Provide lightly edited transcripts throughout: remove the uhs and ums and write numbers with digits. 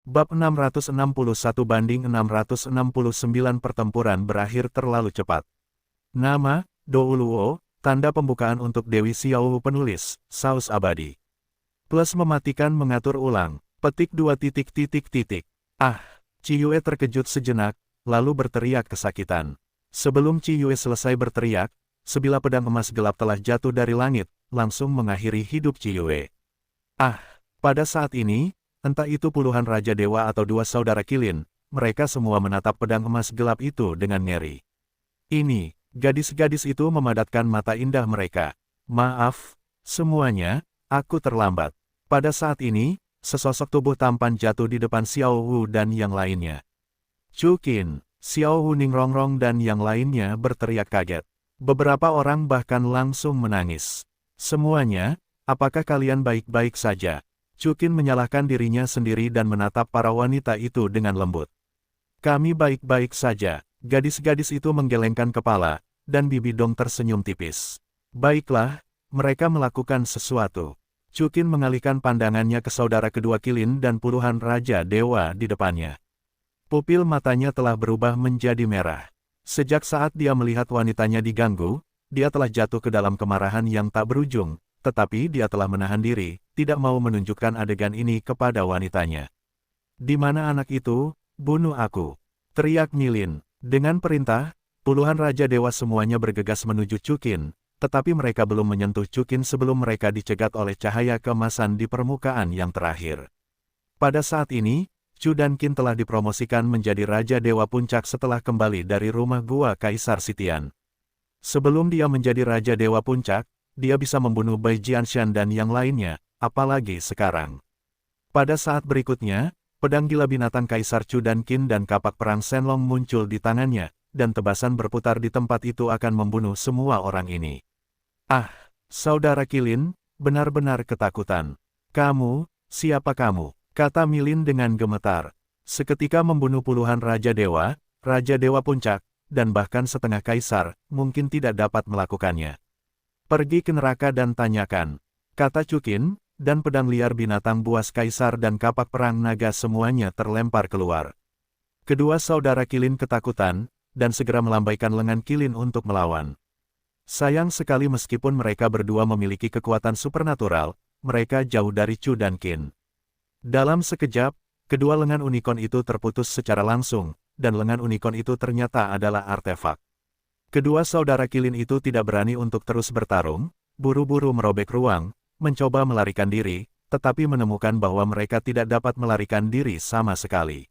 Bab 661-669 pertempuran berakhir terlalu cepat. Nama, Douluo, tanda pembukaan untuk Dewi Xiaowu penulis, saus abadi. Plus mematikan mengatur ulang, petik 2 titik. Ah, Ciyue terkejut sejenak, lalu berteriak kesakitan. Sebelum Ciyue selesai berteriak, sebilah pedang emas gelap telah jatuh dari langit, langsung mengakhiri hidup Ciyue. Ah, pada saat ini, entah itu puluhan Raja Dewa atau dua saudara Kilin, mereka semua menatap pedang emas gelap itu dengan ngeri. Ini, gadis-gadis itu memadatkan mata indah mereka. Maaf, semuanya, aku terlambat. Pada saat ini, sesosok tubuh tampan jatuh di depan Xiao Wu dan yang lainnya. Chu Qin, Xiao Wu, Ningrongrong dan yang lainnya berteriak kaget. Beberapa orang bahkan langsung menangis. Semuanya, apakah kalian baik-baik saja? Chu Qin menyalahkan dirinya sendiri dan menatap para wanita itu dengan lembut. Kami baik-baik saja. Gadis-gadis itu menggelengkan kepala, dan Bibi Dong tersenyum tipis. Baiklah, mereka melakukan sesuatu. Chu Qin mengalihkan pandangannya ke saudara kedua Kilin dan puluhan Raja Dewa di depannya. Pupil matanya telah berubah menjadi merah. Sejak saat dia melihat wanitanya diganggu, dia telah jatuh ke dalam kemarahan yang tak berujung, tetapi dia telah menahan diri, tidak mau menunjukkan adegan ini kepada wanitanya. Di mana anak itu? Bunuh aku! Teriak Milin. Dengan perintah, puluhan Raja Dewa semuanya bergegas menuju Chu Qin, tetapi mereka belum menyentuh Chu Qin sebelum mereka dicegat oleh cahaya keemasan di permukaan yang terakhir. Pada saat ini, Chu dan Qin telah dipromosikan menjadi Raja Dewa Puncak setelah kembali dari rumah gua Kaisar Sitian. Sebelum dia menjadi Raja Dewa Puncak, dia bisa membunuh Bai Jianshan dan yang lainnya, apalagi sekarang. Pada saat berikutnya, pedang gila binatang Kaisar Chu dan Qin dan kapak perang Shenlong muncul di tangannya, dan tebasan berputar di tempat itu akan membunuh semua orang ini. Ah, saudara Kilin, benar-benar ketakutan. Kamu, siapa kamu? Kata Milin dengan gemetar. Seketika membunuh puluhan Raja Dewa Puncak, dan bahkan setengah Kaisar, mungkin tidak dapat melakukannya. Pergi ke neraka dan tanyakan, kata Chu Qin, dan pedang liar binatang buas Kaisar dan kapak perang naga semuanya terlempar keluar. Kedua saudara Kilin ketakutan, dan segera melambaikan lengan Kilin untuk melawan. Sayang sekali meskipun mereka berdua memiliki kekuatan supernatural, mereka jauh dari Chu dan Qin. Dalam sekejap, kedua lengan unicorn itu terputus secara langsung, dan lengan unicorn itu ternyata adalah artefak. Kedua saudara Kilin itu tidak berani untuk terus bertarung, buru-buru merobek ruang, mencoba melarikan diri, tetapi menemukan bahwa mereka tidak dapat melarikan diri sama sekali.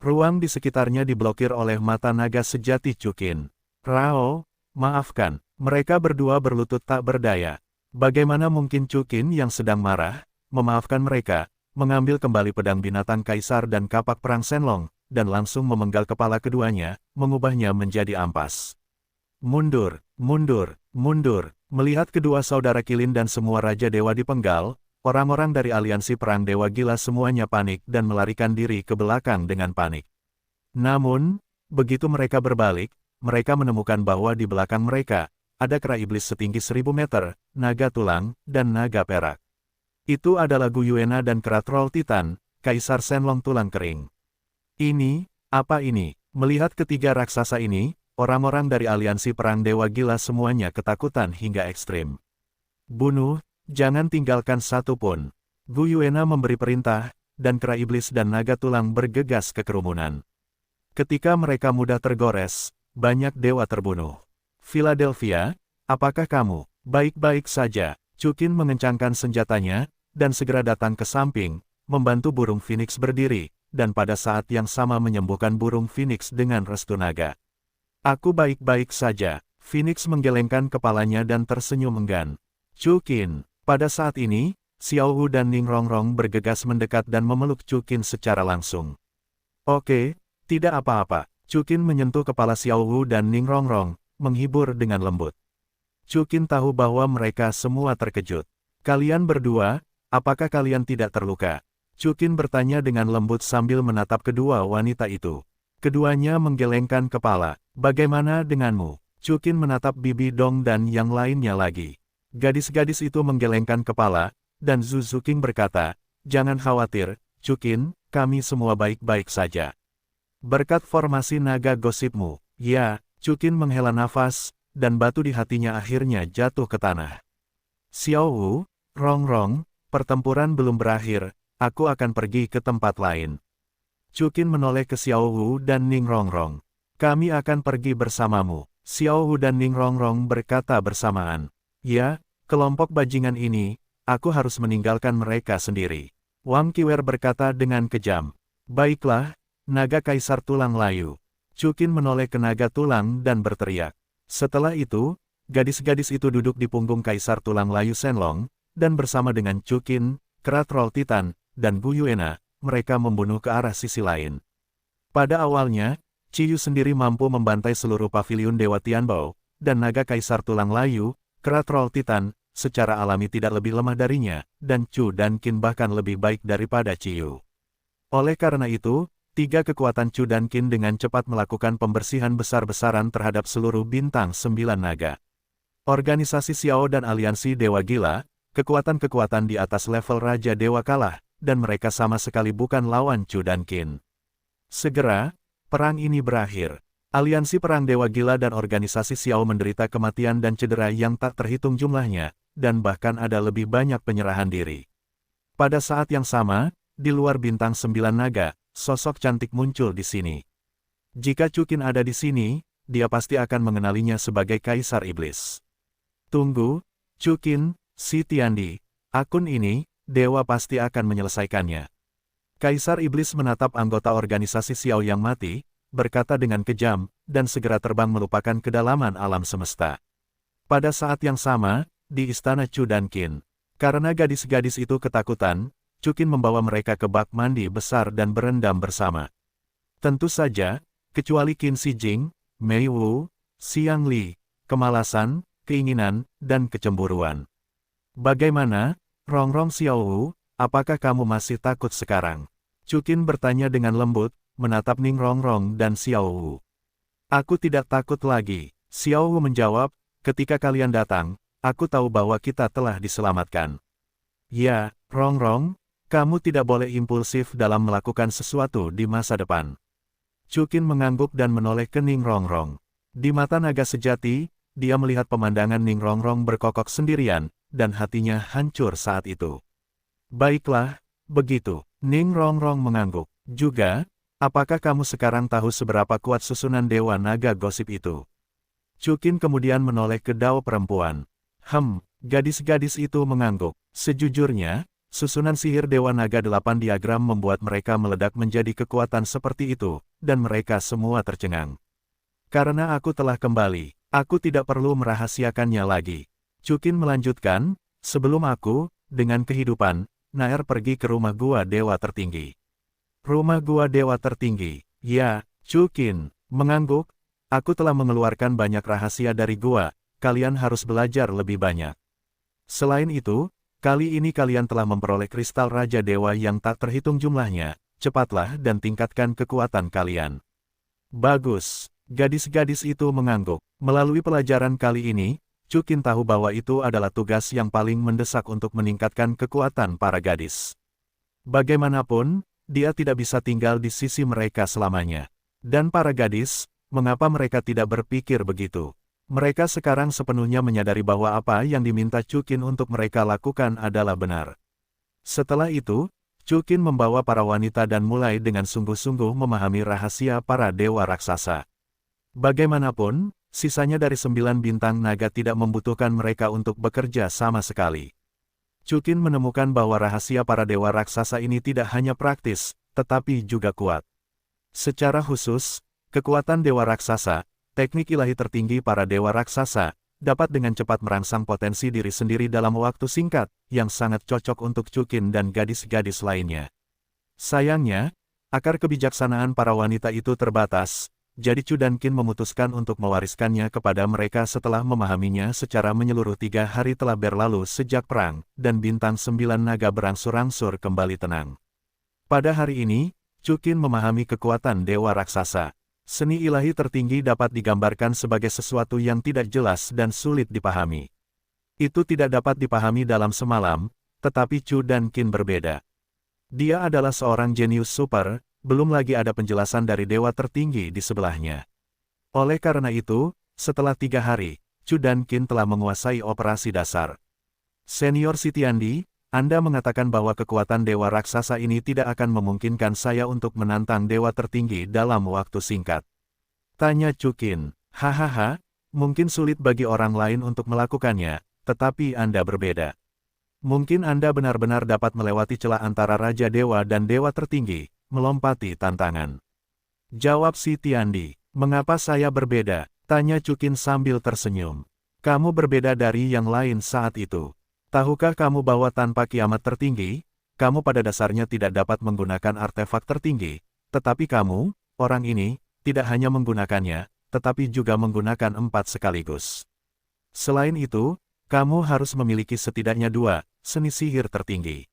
Ruang di sekitarnya diblokir oleh mata naga sejati Chu Qin. Rao, maafkan, mereka berdua berlutut tak berdaya. Bagaimana mungkin Chu Qin yang sedang marah, memaafkan mereka, mengambil kembali pedang binatang Kaisar dan kapak perang Shenlong, dan langsung memenggal kepala keduanya, mengubahnya menjadi ampas. Mundur, mundur, mundur. Melihat kedua saudara Kilin dan semua Raja Dewa dipenggal, orang-orang dari aliansi perang Dewa Gila semuanya panik dan melarikan diri ke belakang dengan panik. Namun, begitu mereka berbalik, mereka menemukan bahwa di belakang mereka, ada kera iblis setinggi 1000 meter, naga tulang, dan naga perak. Itu adalah Gu Yuena dan kera troll Titan, Kaisar Shenlong tulang kering. Ini, apa ini? Melihat ketiga raksasa ini, orang-orang dari aliansi perang Dewa Gila semuanya ketakutan hingga ekstrim. Bunuh, jangan tinggalkan satu pun. Gu Yuena memberi perintah, dan kera iblis dan naga tulang bergegas ke kerumunan. Ketika mereka mudah tergores, banyak dewa terbunuh. Philadelphia, apakah kamu baik-baik saja? Chu Qin mengencangkan senjatanya, dan segera datang ke samping, membantu burung Phoenix berdiri, dan pada saat yang sama menyembuhkan burung Phoenix dengan restu naga. Aku baik-baik saja. Phoenix menggelengkan kepalanya dan tersenyum enggan. Chu Qin. Pada saat ini, Xiao Wu dan Ningrongrong bergegas mendekat dan memeluk Chu Qin secara langsung. Oke, tidak apa-apa. Chu Qin menyentuh kepala Xiao Wu dan Ningrongrong, menghibur dengan lembut. Chu Qin tahu bahwa mereka semua terkejut. Kalian berdua, apakah kalian tidak terluka? Chu Qin bertanya dengan lembut sambil menatap kedua wanita itu. Keduanya menggelengkan kepala. Bagaimana denganmu? Chu Qin menatap Bibi Dong dan yang lainnya lagi. Gadis-gadis itu menggelengkan kepala, dan Zhu Zuqing berkata, jangan khawatir, Chu Qin, kami semua baik-baik saja. Berkat formasi naga gosipmu, ya, Chukin menghela nafas, dan batu di hatinya akhirnya jatuh ke tanah. Xiao Wu, Rongrong, pertempuran belum berakhir, aku akan pergi ke tempat lain. Chukin menoleh ke Xiao Wu dan Ning Rongrong. Kami akan pergi bersamamu. Xiao Wu dan Ning Rongrong berkata bersamaan. Ya, kelompok bajingan ini, aku harus meninggalkan mereka sendiri. Wang Qiwer berkata dengan kejam. Baiklah, naga kaisar tulang layu. Chukin menoleh ke naga tulang dan berteriak. Setelah itu, gadis-gadis itu duduk di punggung kaisar tulang layu Shenlong, dan bersama dengan Chukin, kera troll Titan, dan Gu Yuena, mereka membunuh ke arah sisi lain. Pada awalnya, Ciyu sendiri mampu membantai seluruh paviliun Dewa Tianbao, dan naga kaisar tulang layu, kera troll Titan, secara alami tidak lebih lemah darinya, dan Chu dan Qin bahkan lebih baik daripada Ciyu. Oleh karena itu, tiga kekuatan Chu dan Qin dengan cepat melakukan pembersihan besar-besaran terhadap seluruh bintang 9 naga. Organisasi Xiao dan aliansi Dewa Gila, kekuatan-kekuatan di atas level Raja Dewa kalah, dan mereka sama sekali bukan lawan Chu dan Qin. Segera, perang ini berakhir. Aliansi Perang Dewa Gila dan organisasi Xiao menderita kematian dan cedera yang tak terhitung jumlahnya, dan bahkan ada lebih banyak penyerahan diri. Pada saat yang sama, di luar bintang 9 naga, sosok cantik muncul di sini. Jika Chukin ada di sini, dia pasti akan mengenalinya sebagai Kaisar Iblis. Tunggu, Chukin, si Tiandi, akun ini, dewa pasti akan menyelesaikannya. Kaisar Iblis menatap anggota organisasi Xiao yang mati, berkata dengan kejam, dan segera terbang melupakan kedalaman alam semesta. Pada saat yang sama, di istana Chu dan Qin, karena gadis-gadis itu ketakutan, Chukin membawa mereka ke bak mandi besar dan berendam bersama. Tentu saja, kecuali Qin Shi Jing, Mei Wu, Xiang Li, kemalasan, keinginan, dan kecemburuan. Bagaimana, Rongrong Xiao Wu, apakah kamu masih takut sekarang? Chukin bertanya dengan lembut, menatap Ning Rongrong dan Xiao Wu. Aku tidak takut lagi, Xiao Wu menjawab, ketika kalian datang, aku tahu bahwa kita telah diselamatkan. Ya, Rongrong, kamu tidak boleh impulsif dalam melakukan sesuatu di masa depan. Chukin mengangguk dan menoleh ke Ning Rongrong. Di mata naga sejati, dia melihat pemandangan Ning Rongrong berkokok sendirian, dan hatinya hancur saat itu. Baiklah, begitu. Ning Rongrong mengangguk. Juga, apakah kamu sekarang tahu seberapa kuat susunan Dewa Naga Gosip itu? Chukin kemudian menoleh ke Dao perempuan. Gadis-gadis itu mengangguk. Sejujurnya, susunan sihir Dewa Naga 8 diagram membuat mereka meledak menjadi kekuatan seperti itu, dan mereka semua tercengang. Karena aku telah kembali, aku tidak perlu merahasiakannya lagi. Chukin melanjutkan, sebelum aku, dengan kehidupan, Naer pergi ke rumah gua Dewa Tertinggi. Rumah gua Dewa Tertinggi, ya, Chukin, mengangguk, aku telah mengeluarkan banyak rahasia dari gua, kalian harus belajar lebih banyak. Selain itu, kali ini kalian telah memperoleh kristal Raja Dewa yang tak terhitung jumlahnya, cepatlah dan tingkatkan kekuatan kalian. Bagus, gadis-gadis itu mengangguk. Melalui pelajaran kali ini, Chukin tahu bahwa itu adalah tugas yang paling mendesak untuk meningkatkan kekuatan para gadis. Bagaimanapun, dia tidak bisa tinggal di sisi mereka selamanya. Dan para gadis, mengapa mereka tidak berpikir begitu? Mereka sekarang sepenuhnya menyadari bahwa apa yang diminta Chukin untuk mereka lakukan adalah benar. Setelah itu, Chukin membawa para wanita dan mulai dengan sungguh-sungguh memahami rahasia para dewa raksasa. Bagaimanapun, sisanya dari 9 bintang naga tidak membutuhkan mereka untuk bekerja sama sekali. Chukin menemukan bahwa rahasia para dewa raksasa ini tidak hanya praktis, tetapi juga kuat. Secara khusus, kekuatan dewa raksasa, teknik ilahi tertinggi para dewa raksasa, dapat dengan cepat merangsang potensi diri sendiri dalam waktu singkat, yang sangat cocok untuk Chukin dan gadis-gadis lainnya. Sayangnya, akar kebijaksanaan para wanita itu terbatas, jadi Chu dan Qin memutuskan untuk mewariskannya kepada mereka setelah memahaminya secara menyeluruh. 3 hari telah berlalu sejak perang, dan bintang 9 naga berangsur-angsur kembali tenang. Pada hari ini, Chukin memahami kekuatan dewa raksasa. Seni ilahi tertinggi dapat digambarkan sebagai sesuatu yang tidak jelas dan sulit dipahami. Itu tidak dapat dipahami dalam semalam, tetapi Chu dan Qin berbeda. Dia adalah seorang jenius super, belum lagi ada penjelasan dari dewa tertinggi di sebelahnya. Oleh karena itu, setelah 3 hari, Chu dan Qin telah menguasai operasi dasar. Senior Sitiandi, Anda mengatakan bahwa kekuatan dewa raksasa ini tidak akan memungkinkan saya untuk menantang dewa tertinggi dalam waktu singkat. Tanya Chu Qin. Hahaha, mungkin sulit bagi orang lain untuk melakukannya, tetapi Anda berbeda. Mungkin Anda benar-benar dapat melewati celah antara Raja Dewa dan Dewa Tertinggi, melompati tantangan. Jawab Sitiandi. Mengapa saya berbeda? Tanya Chu Qin sambil tersenyum. Kamu berbeda dari yang lain saat itu. Tahukah kamu bahwa tanpa kiamat tertinggi, kamu pada dasarnya tidak dapat menggunakan artefak tertinggi, tetapi kamu, orang ini, tidak hanya menggunakannya, tetapi juga menggunakan 4 sekaligus. Selain itu, kamu harus memiliki setidaknya 2 seni sihir tertinggi.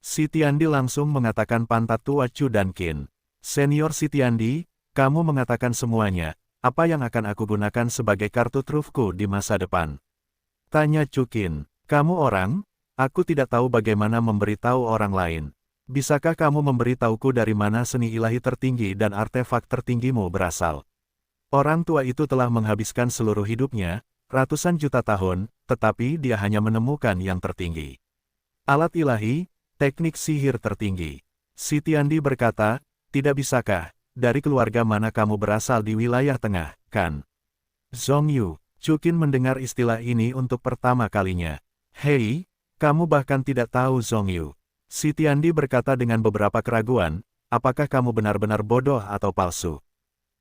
Sitiandi langsung mengatakan pantat tua Chu dan Qin. Senior Sitiandi, kamu mengatakan semuanya, apa yang akan aku gunakan sebagai kartu trufku di masa depan? Tanya Chu Qin. Kamu orang? Aku tidak tahu bagaimana memberitahu orang lain. Bisakah kamu memberitahuku dari mana seni ilahi tertinggi dan artefak tertinggimu berasal? Orang tua itu telah menghabiskan seluruh hidupnya, ratusan juta tahun, tetapi dia hanya menemukan yang tertinggi. Alat ilahi, teknik sihir tertinggi. Sitiandi berkata, tidak bisakah, dari keluarga mana kamu berasal di wilayah tengah, kan? Zhongyu. Chu Qin mendengar istilah ini untuk pertama kalinya. Hei, kamu bahkan tidak tahu Zhongyu. Sitiandi berkata dengan beberapa keraguan, apakah kamu benar-benar bodoh atau palsu?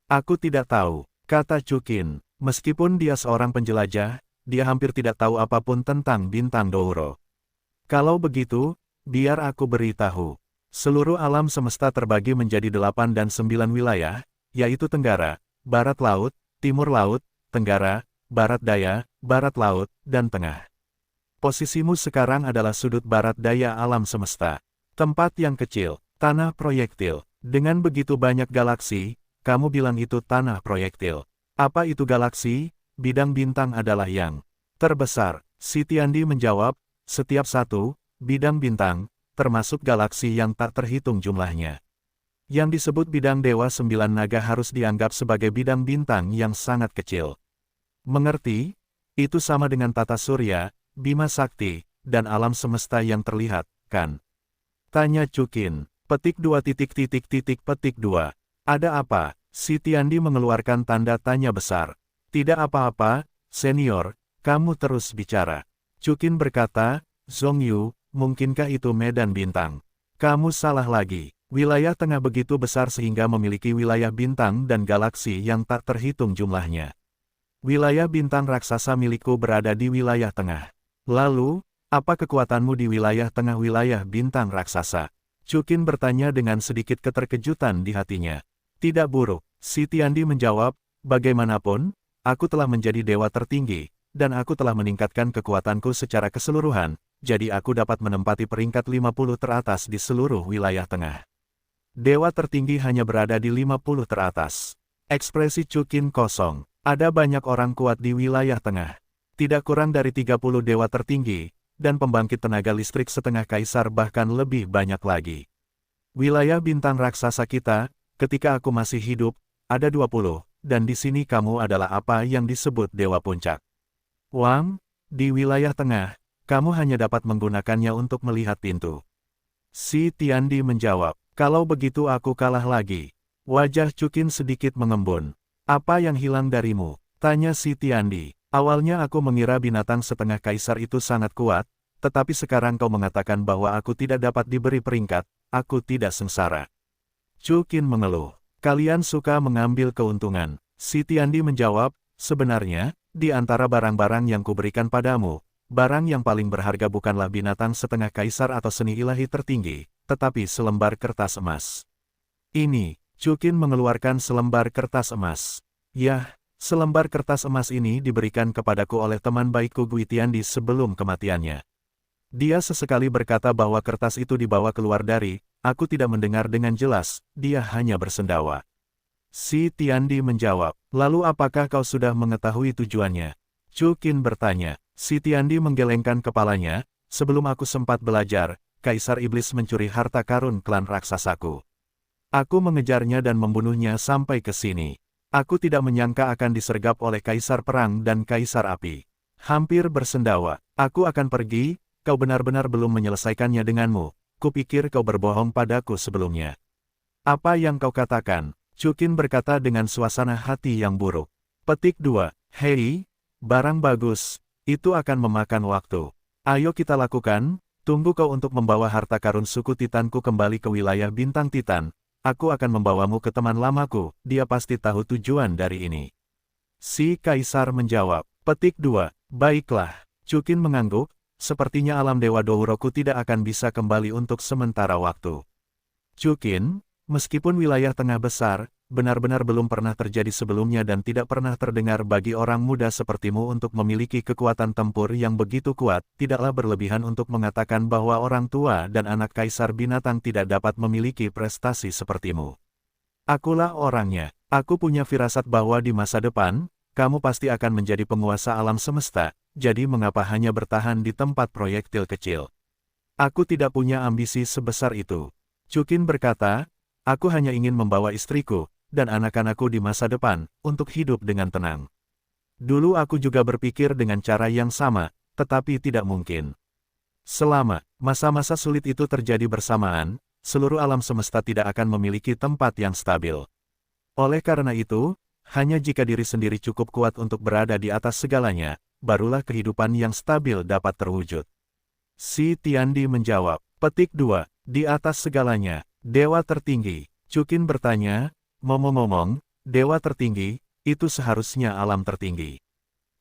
Aku tidak tahu, kata Chu Qin. Meskipun dia seorang penjelajah, dia hampir tidak tahu apapun tentang bintang Douro. Kalau begitu, biar aku beritahu. Seluruh alam semesta terbagi menjadi 8 dan 9 wilayah, yaitu Tenggara, Barat Laut, Timur Laut, Tenggara, Barat Daya, Barat Laut, dan Tengah. Posisimu sekarang adalah sudut barat daya alam semesta. Tempat yang kecil, tanah proyektil. Dengan begitu banyak galaksi, kamu bilang itu tanah proyektil. Apa itu galaksi? Bidang bintang adalah yang terbesar. Sitiandi menjawab, setiap satu, bidang bintang, termasuk galaksi yang tak terhitung jumlahnya. Yang disebut bidang Dewa 9 Naga harus dianggap sebagai bidang bintang yang sangat kecil. Mengerti? Itu sama dengan tata surya, Bima Sakti, dan alam semesta yang terlihat, kan? Tanya Chu Qin. Petik 2 petik 2. Ada apa? Sitiandi mengeluarkan tanda tanya besar. Tidak apa-apa, senior, kamu terus bicara. Chu Qin berkata, Zhongyu, mungkinkah itu medan bintang? Kamu salah lagi. Wilayah tengah begitu besar sehingga memiliki wilayah bintang dan galaksi yang tak terhitung jumlahnya. Wilayah bintang raksasa milikku berada di wilayah tengah. Lalu, apa kekuatanmu di wilayah tengah wilayah bintang raksasa? Chu Qin bertanya dengan sedikit keterkejutan di hatinya. Tidak buruk, Sitiandi menjawab, bagaimanapun, aku telah menjadi dewa tertinggi, dan aku telah meningkatkan kekuatanku secara keseluruhan, jadi aku dapat menempati peringkat 50 teratas di seluruh wilayah tengah. Dewa tertinggi hanya berada di 50 teratas. Ekspresi Chu Qin kosong. Ada banyak orang kuat di wilayah tengah. Tidak kurang dari 30 dewa tertinggi, dan pembangkit tenaga listrik setengah kaisar bahkan lebih banyak lagi. Wilayah bintang raksasa kita, ketika aku masih hidup, ada 20, dan di sini kamu adalah apa yang disebut Dewa Puncak. Wang, di wilayah tengah, kamu hanya dapat menggunakannya untuk melihat pintu. Sitiandi menjawab, kalau begitu aku kalah lagi. Wajah Chu Qin sedikit mengembun. Apa yang hilang darimu? Tanya Sitiandi. Awalnya aku mengira binatang setengah kaisar itu sangat kuat, tetapi sekarang kau mengatakan bahwa aku tidak dapat diberi peringkat, aku tidak sengsara. Chu Qin mengeluh. Kalian suka mengambil keuntungan. Sitiandi menjawab, sebenarnya, di antara barang-barang yang kuberikan padamu, barang yang paling berharga bukanlah binatang setengah kaisar atau seni ilahi tertinggi, tetapi selembar kertas emas. Ini, Chu Qin mengeluarkan selembar kertas emas. Yah, selembar kertas emas ini diberikan kepadaku oleh teman baikku Gui Tiandi sebelum kematiannya. Dia sesekali berkata bahwa kertas itu dibawa keluar dari, aku tidak mendengar dengan jelas, dia hanya bersendawa. Sitiandi menjawab, lalu apakah kau sudah mengetahui tujuannya? Chu Qin bertanya. Sitiandi menggelengkan kepalanya, sebelum aku sempat belajar, Kaisar Iblis mencuri harta karun klan raksasaku. Aku mengejarnya dan membunuhnya sampai ke sini. Aku tidak menyangka akan disergap oleh Kaisar Perang dan Kaisar Api. Hampir bersendawa. Aku akan pergi, kau benar-benar belum menyelesaikannya denganmu. Kupikir kau berbohong padaku sebelumnya. Apa yang kau katakan? Chukin berkata dengan suasana hati yang buruk. Petik 2. Hei, barang bagus, itu akan memakan waktu. Ayo kita lakukan, tunggu kau untuk membawa harta karun suku Titanku kembali ke wilayah bintang Titan. Aku akan membawamu ke teman lamaku, dia pasti tahu tujuan dari ini. Si Kaisar menjawab. Petik 2. Baiklah. Chukin mengangguk, sepertinya alam Dewa Douroku tidak akan bisa kembali untuk sementara waktu. Chukin, meskipun wilayah tengah besar, benar-benar belum pernah terjadi sebelumnya dan tidak pernah terdengar bagi orang muda sepertimu untuk memiliki kekuatan tempur yang begitu kuat, tidaklah berlebihan untuk mengatakan bahwa orang tua dan anak kaisar binatang tidak dapat memiliki prestasi sepertimu. Akulah orangnya. Aku punya firasat bahwa di masa depan, kamu pasti akan menjadi penguasa alam semesta, jadi mengapa hanya bertahan di tempat proyektil kecil? Aku tidak punya ambisi sebesar itu. Chukin berkata, aku hanya ingin membawa istriku, dan anak-anakku di masa depan, untuk hidup dengan tenang. Dulu aku juga berpikir dengan cara yang sama, tetapi tidak mungkin. Selama masa-masa sulit itu terjadi bersamaan, seluruh alam semesta tidak akan memiliki tempat yang stabil. Oleh karena itu, hanya jika diri sendiri cukup kuat untuk berada di atas segalanya, barulah kehidupan yang stabil dapat terwujud. Si Tiandi menjawab. Petik 2. Di atas segalanya. Dewa tertinggi. Chukin bertanya, ngomong-ngomong, dewa tertinggi, itu seharusnya alam tertinggi.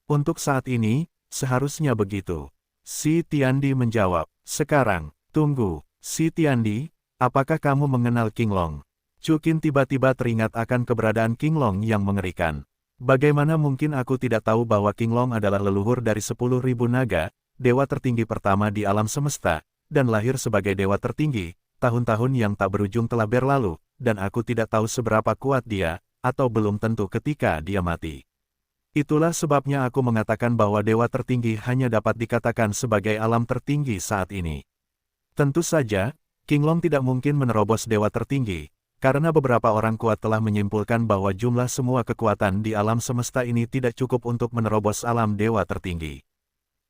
Untuk saat ini, seharusnya begitu. Si Tiandi menjawab, sekarang, tunggu, Si Tiandi, apakah kamu mengenal King Long? Chukin tiba-tiba teringat akan keberadaan King Long yang mengerikan. Bagaimana mungkin aku tidak tahu bahwa King Long adalah leluhur dari 10.000 naga, dewa tertinggi pertama di alam semesta, dan lahir sebagai dewa tertinggi. Tahun-tahun yang tak berujung telah berlalu, dan aku tidak tahu seberapa kuat dia, atau belum tentu ketika dia mati. Itulah sebabnya aku mengatakan bahwa dewa tertinggi hanya dapat dikatakan sebagai alam tertinggi saat ini. Tentu saja, King Long tidak mungkin menerobos dewa tertinggi, karena beberapa orang kuat telah menyimpulkan bahwa jumlah semua kekuatan di alam semesta ini tidak cukup untuk menerobos alam dewa tertinggi.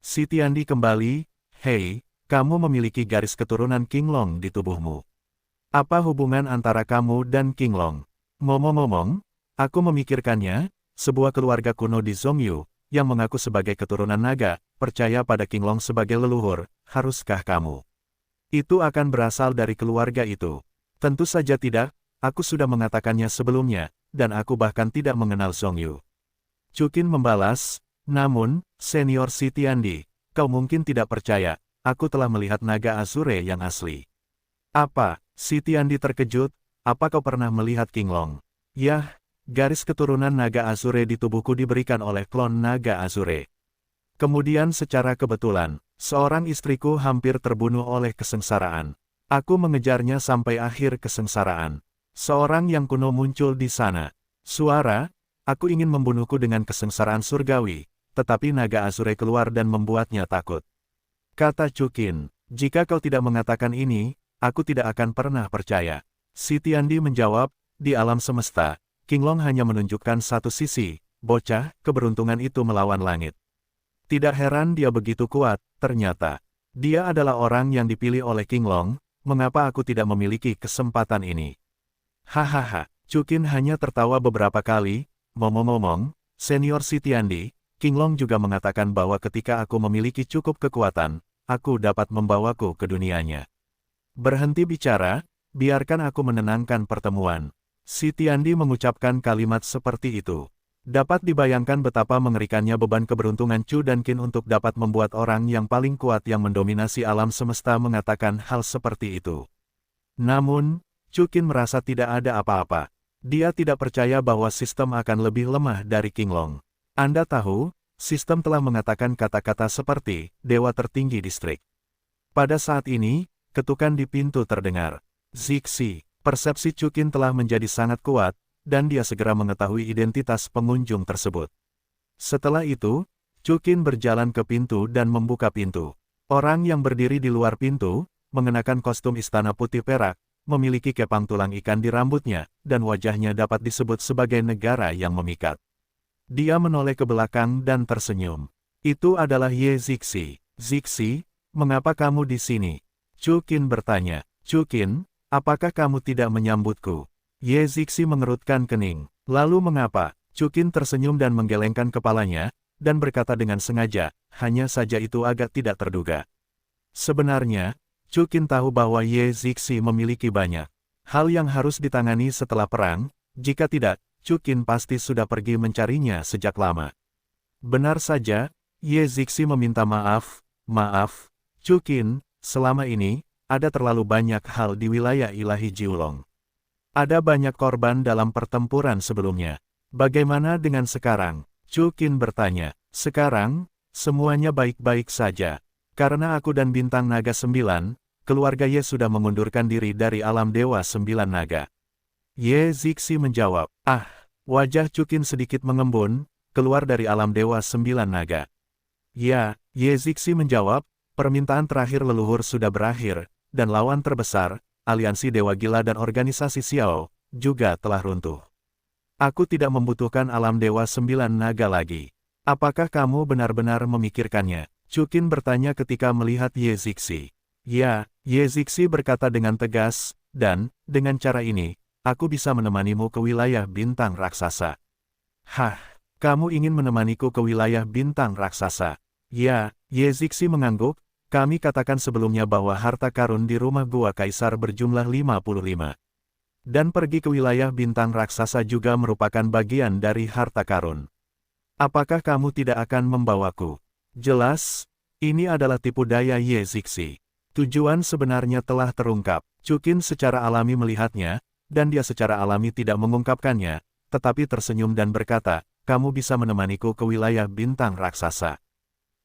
Si Tiandi kembali, hei, kamu memiliki garis keturunan King Long di tubuhmu. Apa hubungan antara kamu dan King Long? Ngomong-ngomong, aku memikirkannya, sebuah keluarga kuno di Zhongyu, yang mengaku sebagai keturunan naga, percaya pada King Long sebagai leluhur, haruskah kamu? Itu akan berasal dari keluarga itu. Tentu saja tidak, aku sudah mengatakannya sebelumnya, dan aku bahkan tidak mengenal Zhongyu. Chukin membalas, namun, senior Si Tiandi, kau mungkin tidak percaya, aku telah melihat naga Azure yang asli. Apa? Si Tiandi terkejut, apa kau pernah melihat King Long? Yah, garis keturunan naga Azure di tubuhku diberikan oleh klon naga Azure. Kemudian secara kebetulan, seorang istriku hampir terbunuh oleh kesengsaraan. Aku mengejarnya sampai akhir kesengsaraan. Seorang yang kuno muncul di sana. Suara, aku ingin membunuhku dengan kesengsaraan surgawi, tetapi naga Azure keluar dan membuatnya takut. Kata Chukin, jika kau tidak mengatakan ini, aku tidak akan pernah percaya. Si Tiandi menjawab, di alam semesta, King Long hanya menunjukkan satu sisi, bocah, keberuntungan itu melawan langit. Tidak heran dia begitu kuat, ternyata. Dia adalah orang yang dipilih oleh King Long, mengapa aku tidak memiliki kesempatan ini? Hahaha, Chukin hanya tertawa beberapa kali, ngomong-ngomong, senior Si Tiandi, King Long juga mengatakan bahwa ketika aku memiliki cukup kekuatan, aku dapat membawaku ke dunianya. Berhenti bicara, biarkan aku menenangkan pertemuan. Si Tiandi mengucapkan kalimat seperti itu. Dapat dibayangkan betapa mengerikannya beban keberuntungan Chu dan Qin untuk dapat membuat orang yang paling kuat yang mendominasi alam semesta mengatakan hal seperti itu. Namun, Chu Qin merasa tidak ada apa-apa. Dia tidak percaya bahwa sistem akan lebih lemah dari King Long. Anda tahu, sistem telah mengatakan kata-kata seperti, dewa tertinggi distrik. Pada saat ini, ketukan di pintu terdengar. Zixi, persepsi Chukin telah menjadi sangat kuat, dan dia segera mengetahui identitas pengunjung tersebut. Setelah itu, Chukin berjalan ke pintu dan membuka pintu. Orang yang berdiri di luar pintu, mengenakan kostum istana putih perak, memiliki kepang tulang ikan di rambutnya, dan wajahnya dapat disebut sebagai negara yang memikat. Dia menoleh ke belakang dan tersenyum. Itu adalah Ye Zixi. Zixi, mengapa kamu di sini? Chu Qin bertanya. Chu Qin, apakah kamu tidak menyambutku? Ye Zixi mengerutkan kening. Lalu mengapa? Chu Qin tersenyum dan menggelengkan kepalanya, dan berkata dengan sengaja, hanya saja itu agak tidak terduga. Sebenarnya, Chu Qin tahu bahwa Ye Zixi memiliki banyak hal yang harus ditangani setelah perang, jika tidak, Chu Qin pasti sudah pergi mencarinya sejak lama. Benar saja, Ye Zixi meminta maaf, Chu Qin, selama ini, ada terlalu banyak hal di wilayah ilahi Jiulong. Ada banyak korban dalam pertempuran sebelumnya. Bagaimana dengan sekarang? Chu Qin bertanya. Sekarang, semuanya baik-baik saja. Karena aku dan Bintang Naga 9, keluarga Ye sudah mengundurkan diri dari alam Dewa 9 Naga. Ye Zixi menjawab. Wajah Chu Qin sedikit mengembun, keluar dari alam Dewa 9 Naga. Ya, Ye Zixi menjawab, permintaan terakhir leluhur sudah berakhir, dan lawan terbesar, aliansi Dewa Gila dan organisasi Xiao, juga telah runtuh. Aku tidak membutuhkan alam Dewa 9 Naga lagi. Apakah kamu benar-benar memikirkannya? Chu Qin bertanya ketika melihat Ye Zixi. Ya, Ye Zixi berkata dengan tegas, dan, dengan cara ini, aku bisa menemanimu ke wilayah bintang raksasa. Hah, kamu ingin menemaniku ke wilayah bintang raksasa? Ya, Ye Zixi mengangguk, kami katakan sebelumnya bahwa harta karun di rumah Gua Kaisar berjumlah 55. Dan pergi ke wilayah bintang raksasa juga merupakan bagian dari harta karun. Apakah kamu tidak akan membawaku? Jelas, ini adalah tipu daya Ye Zixi. Tujuan sebenarnya telah terungkap. Chu Qin secara alami melihatnya, dan dia secara alami tidak mengungkapkannya, tetapi tersenyum dan berkata, kamu bisa menemaniku ke wilayah bintang raksasa.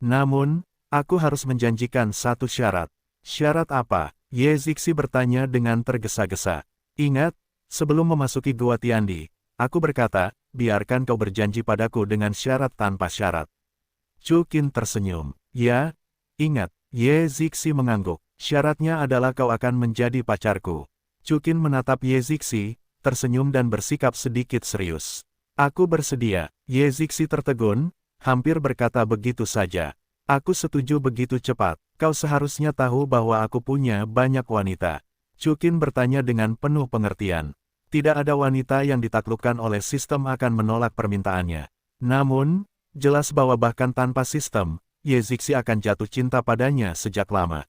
Namun, aku harus menjanjikan satu syarat. Syarat apa? Ye Zixi bertanya dengan tergesa-gesa. Ingat, sebelum memasuki Gua Tiandi, aku berkata, biarkan kau berjanji padaku dengan syarat tanpa syarat. Chu Qin tersenyum. Ya, ingat, Ye Zixi mengangguk. Syaratnya adalah kau akan menjadi pacarku. Chu Qin menatap Ye Zixi, tersenyum dan bersikap sedikit serius. Aku bersedia. Ye Zixi tertegun, hampir berkata begitu saja. Aku setuju begitu cepat. Kau seharusnya tahu bahwa aku punya banyak wanita. Chu Qin bertanya dengan penuh pengertian. Tidak ada wanita yang ditaklukkan oleh sistem akan menolak permintaannya. Namun, jelas bahwa bahkan tanpa sistem, Ye Zixi akan jatuh cinta padanya sejak lama.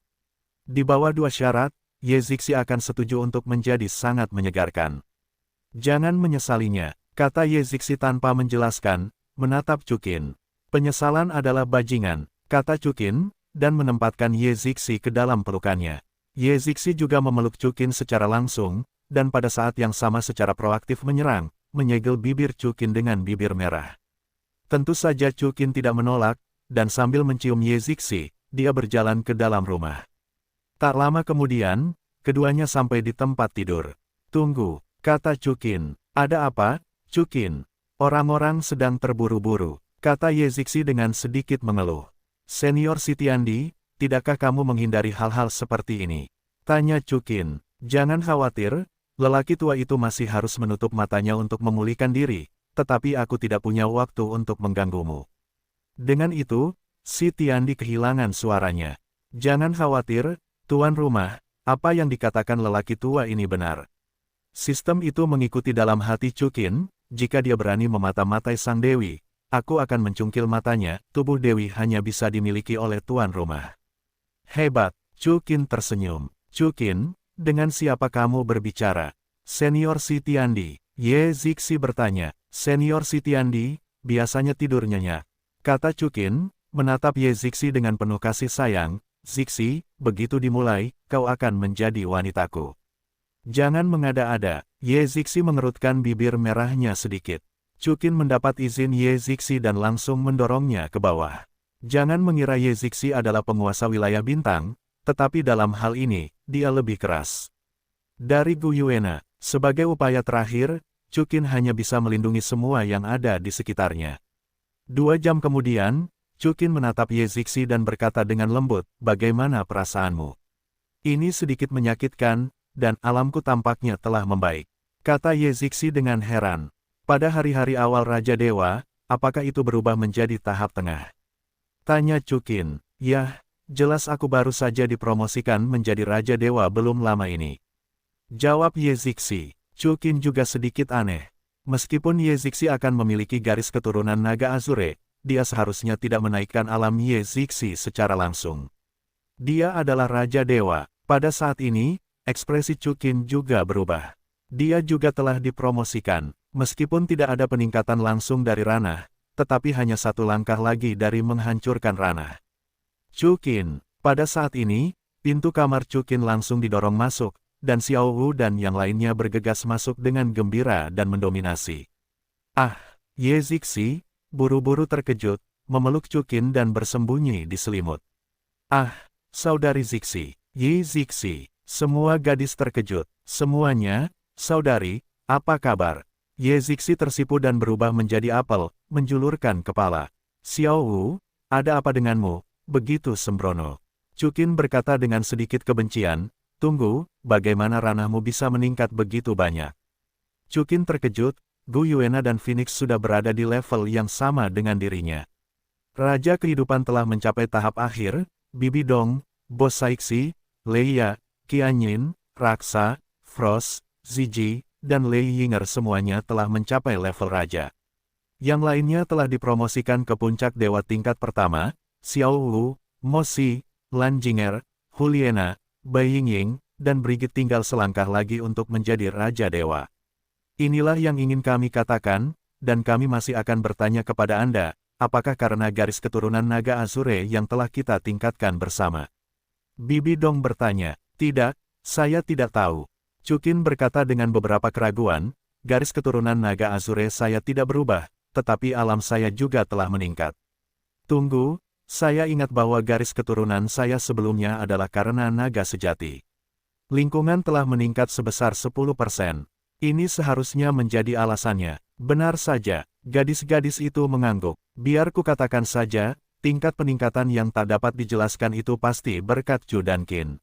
Di bawah dua syarat, Ye Zixi akan setuju untuk menjadi sangat menyegarkan. Jangan menyesalinya, kata Ye Zixi tanpa menjelaskan, menatap Chu Qin. Penyesalan adalah bajingan, kata Chu Qin, dan menempatkan Ye Zixi ke dalam pelukannya. Ye Zixi juga memeluk Chu Qin secara langsung, dan pada saat yang sama secara proaktif menyerang, menyegel bibir Chu Qin dengan bibir merah. Tentu saja Chu Qin tidak menolak, dan sambil mencium Ye Zixi, dia berjalan ke dalam rumah. Tak lama kemudian, keduanya sampai di tempat tidur. Tunggu, kata Chu Qin. Ada apa, Chu Qin? Orang-orang sedang terburu-buru, kata Ye Zixi dengan sedikit mengeluh. Senior Sitiandi, tidakkah kamu menghindari hal-hal seperti ini? Tanya Chu Qin. Jangan khawatir, lelaki tua itu masih harus menutup matanya untuk memulihkan diri, tetapi aku tidak punya waktu untuk mengganggumu. Dengan itu, Sitiandi kehilangan suaranya. Jangan khawatir, tuan rumah, apa yang dikatakan lelaki tua ini benar. Sistem itu mengikuti dalam hati Chu Qin, jika dia berani memata-matai sang dewi, aku akan mencungkil matanya, tubuh dewi hanya bisa dimiliki oleh tuan rumah. Hebat, Chu Qin tersenyum. Chu Qin, dengan siapa kamu berbicara? Senior Sitiandi, Ye Zixi bertanya. Senior Sitiandi, biasanya tidur nyenyak, kata Chu Qin, menatap Ye Zixi dengan penuh kasih sayang. Zixi, begitu dimulai, kau akan menjadi wanitaku. Jangan mengada-ada. Ye Zixi mengerutkan bibir merahnya sedikit. Chu Qin mendapat izin Ye Zixi dan langsung mendorongnya ke bawah. Jangan mengira Ye Zixi adalah penguasa wilayah bintang, tetapi dalam hal ini, dia lebih keras. Dari Gu Yuena, sebagai upaya terakhir, Chu Qin hanya bisa melindungi semua yang ada di sekitarnya. 2 jam kemudian, Chu Qin menatap Ye Zixi dan berkata dengan lembut, bagaimana perasaanmu? Ini sedikit menyakitkan, dan alamku tampaknya telah membaik. Kata Ye Zixi dengan heran. Pada hari-hari awal Raja Dewa, apakah itu berubah menjadi tahap tengah? Tanya Chukin. Yah, jelas aku baru saja dipromosikan menjadi Raja Dewa belum lama ini. Jawab Ye Zixi. Chukin juga sedikit aneh. Meskipun Ye Zixi akan memiliki garis keturunan naga Azure, dia seharusnya tidak menaikkan alam Ye Zixi secara langsung. Dia adalah Raja Dewa. Pada saat ini, ekspresi Chukin juga berubah. Dia juga telah dipromosikan, meskipun tidak ada peningkatan langsung dari ranah, tetapi hanya satu langkah lagi dari menghancurkan ranah. Chukin, pada saat ini, pintu kamar Chukin langsung didorong masuk, dan Xiao Wu dan yang lainnya bergegas masuk dengan gembira dan mendominasi. Ah, Ye Zixi, buru-buru terkejut, memeluk Chukin dan bersembunyi di selimut. Ah, Saudari Zixi, Ye Zixi, semua gadis terkejut. Semuanya, saudari, apa kabar? Ye Zixi tersipu dan berubah menjadi apel, menjulurkan kepala. Xiao Wu, ada apa denganmu? Begitu sembrono. Chukin berkata dengan sedikit kebencian, tunggu, bagaimana ranahmu bisa meningkat begitu banyak? Chukin terkejut, Gu Yuena dan Phoenix sudah berada di level yang sama dengan dirinya. Raja kehidupan telah mencapai tahap akhir, Bibi Dong, Bos Saixi, Leia, Qianyin, Raksa, Frost, Ziji, dan Lei Yinger semuanya telah mencapai level raja. Yang lainnya telah dipromosikan ke puncak dewa tingkat pertama, Xiao Wu, Mo Xi, Lan Jinger, Huliena, Bai Yingying, dan Brigit tinggal selangkah lagi untuk menjadi raja dewa. Inilah yang ingin kami katakan, dan kami masih akan bertanya kepada Anda, apakah karena garis keturunan naga Azure yang telah kita tingkatkan bersama? Bibi Dong bertanya, tidak, saya tidak tahu. Chukin berkata dengan beberapa keraguan, garis keturunan naga Azure saya tidak berubah, tetapi alam saya juga telah meningkat. Tunggu, saya ingat bahwa garis keturunan saya sebelumnya adalah karena naga sejati. Lingkungan telah meningkat sebesar 10%. Ini seharusnya menjadi alasannya. Benar saja, gadis-gadis itu mengangguk. Biar kukatakan saja, tingkat peningkatan yang tak dapat dijelaskan itu pasti berkat Chu dan Qin.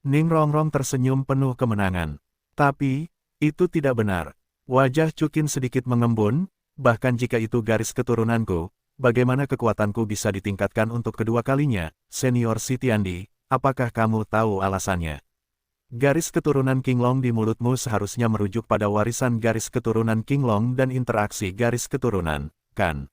Ning Rongrong tersenyum penuh kemenangan. Tapi, itu tidak benar. Wajah Chukin sedikit mengembun, bahkan jika itu garis keturunanku, bagaimana kekuatanku bisa ditingkatkan untuk kedua kalinya, Senior Sitiandi, apakah kamu tahu alasannya? Garis keturunan Qinglong di mulutmu seharusnya merujuk pada warisan garis keturunan Qinglong dan interaksi garis keturunan, kan?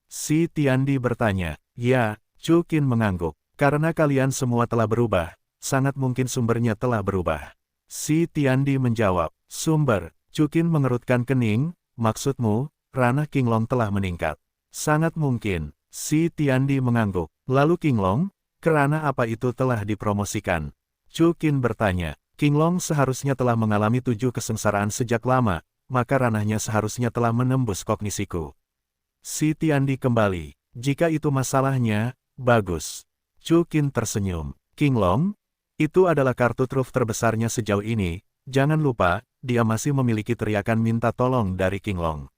Si Tiandi bertanya. Ya, Chukin mengangguk. Karena kalian semua telah berubah, sangat mungkin sumbernya telah berubah. Si Tiandi menjawab. Sumber, Chukin mengerutkan kening, maksudmu, ranah Qinglong telah meningkat. Sangat mungkin, si Tiandi mengangguk. Lalu Qinglong, ke ranah apa itu telah dipromosikan? Chukin bertanya, Qinglong seharusnya telah mengalami 7 kesengsaraan sejak lama, maka ranahnya seharusnya telah menembus kognisiku. Si Tiandi kembali, jika itu masalahnya, bagus. Chukin tersenyum. Qinglong, itu adalah kartu truf terbesarnya sejauh ini, jangan lupa, dia masih memiliki teriakan minta tolong dari Qinglong.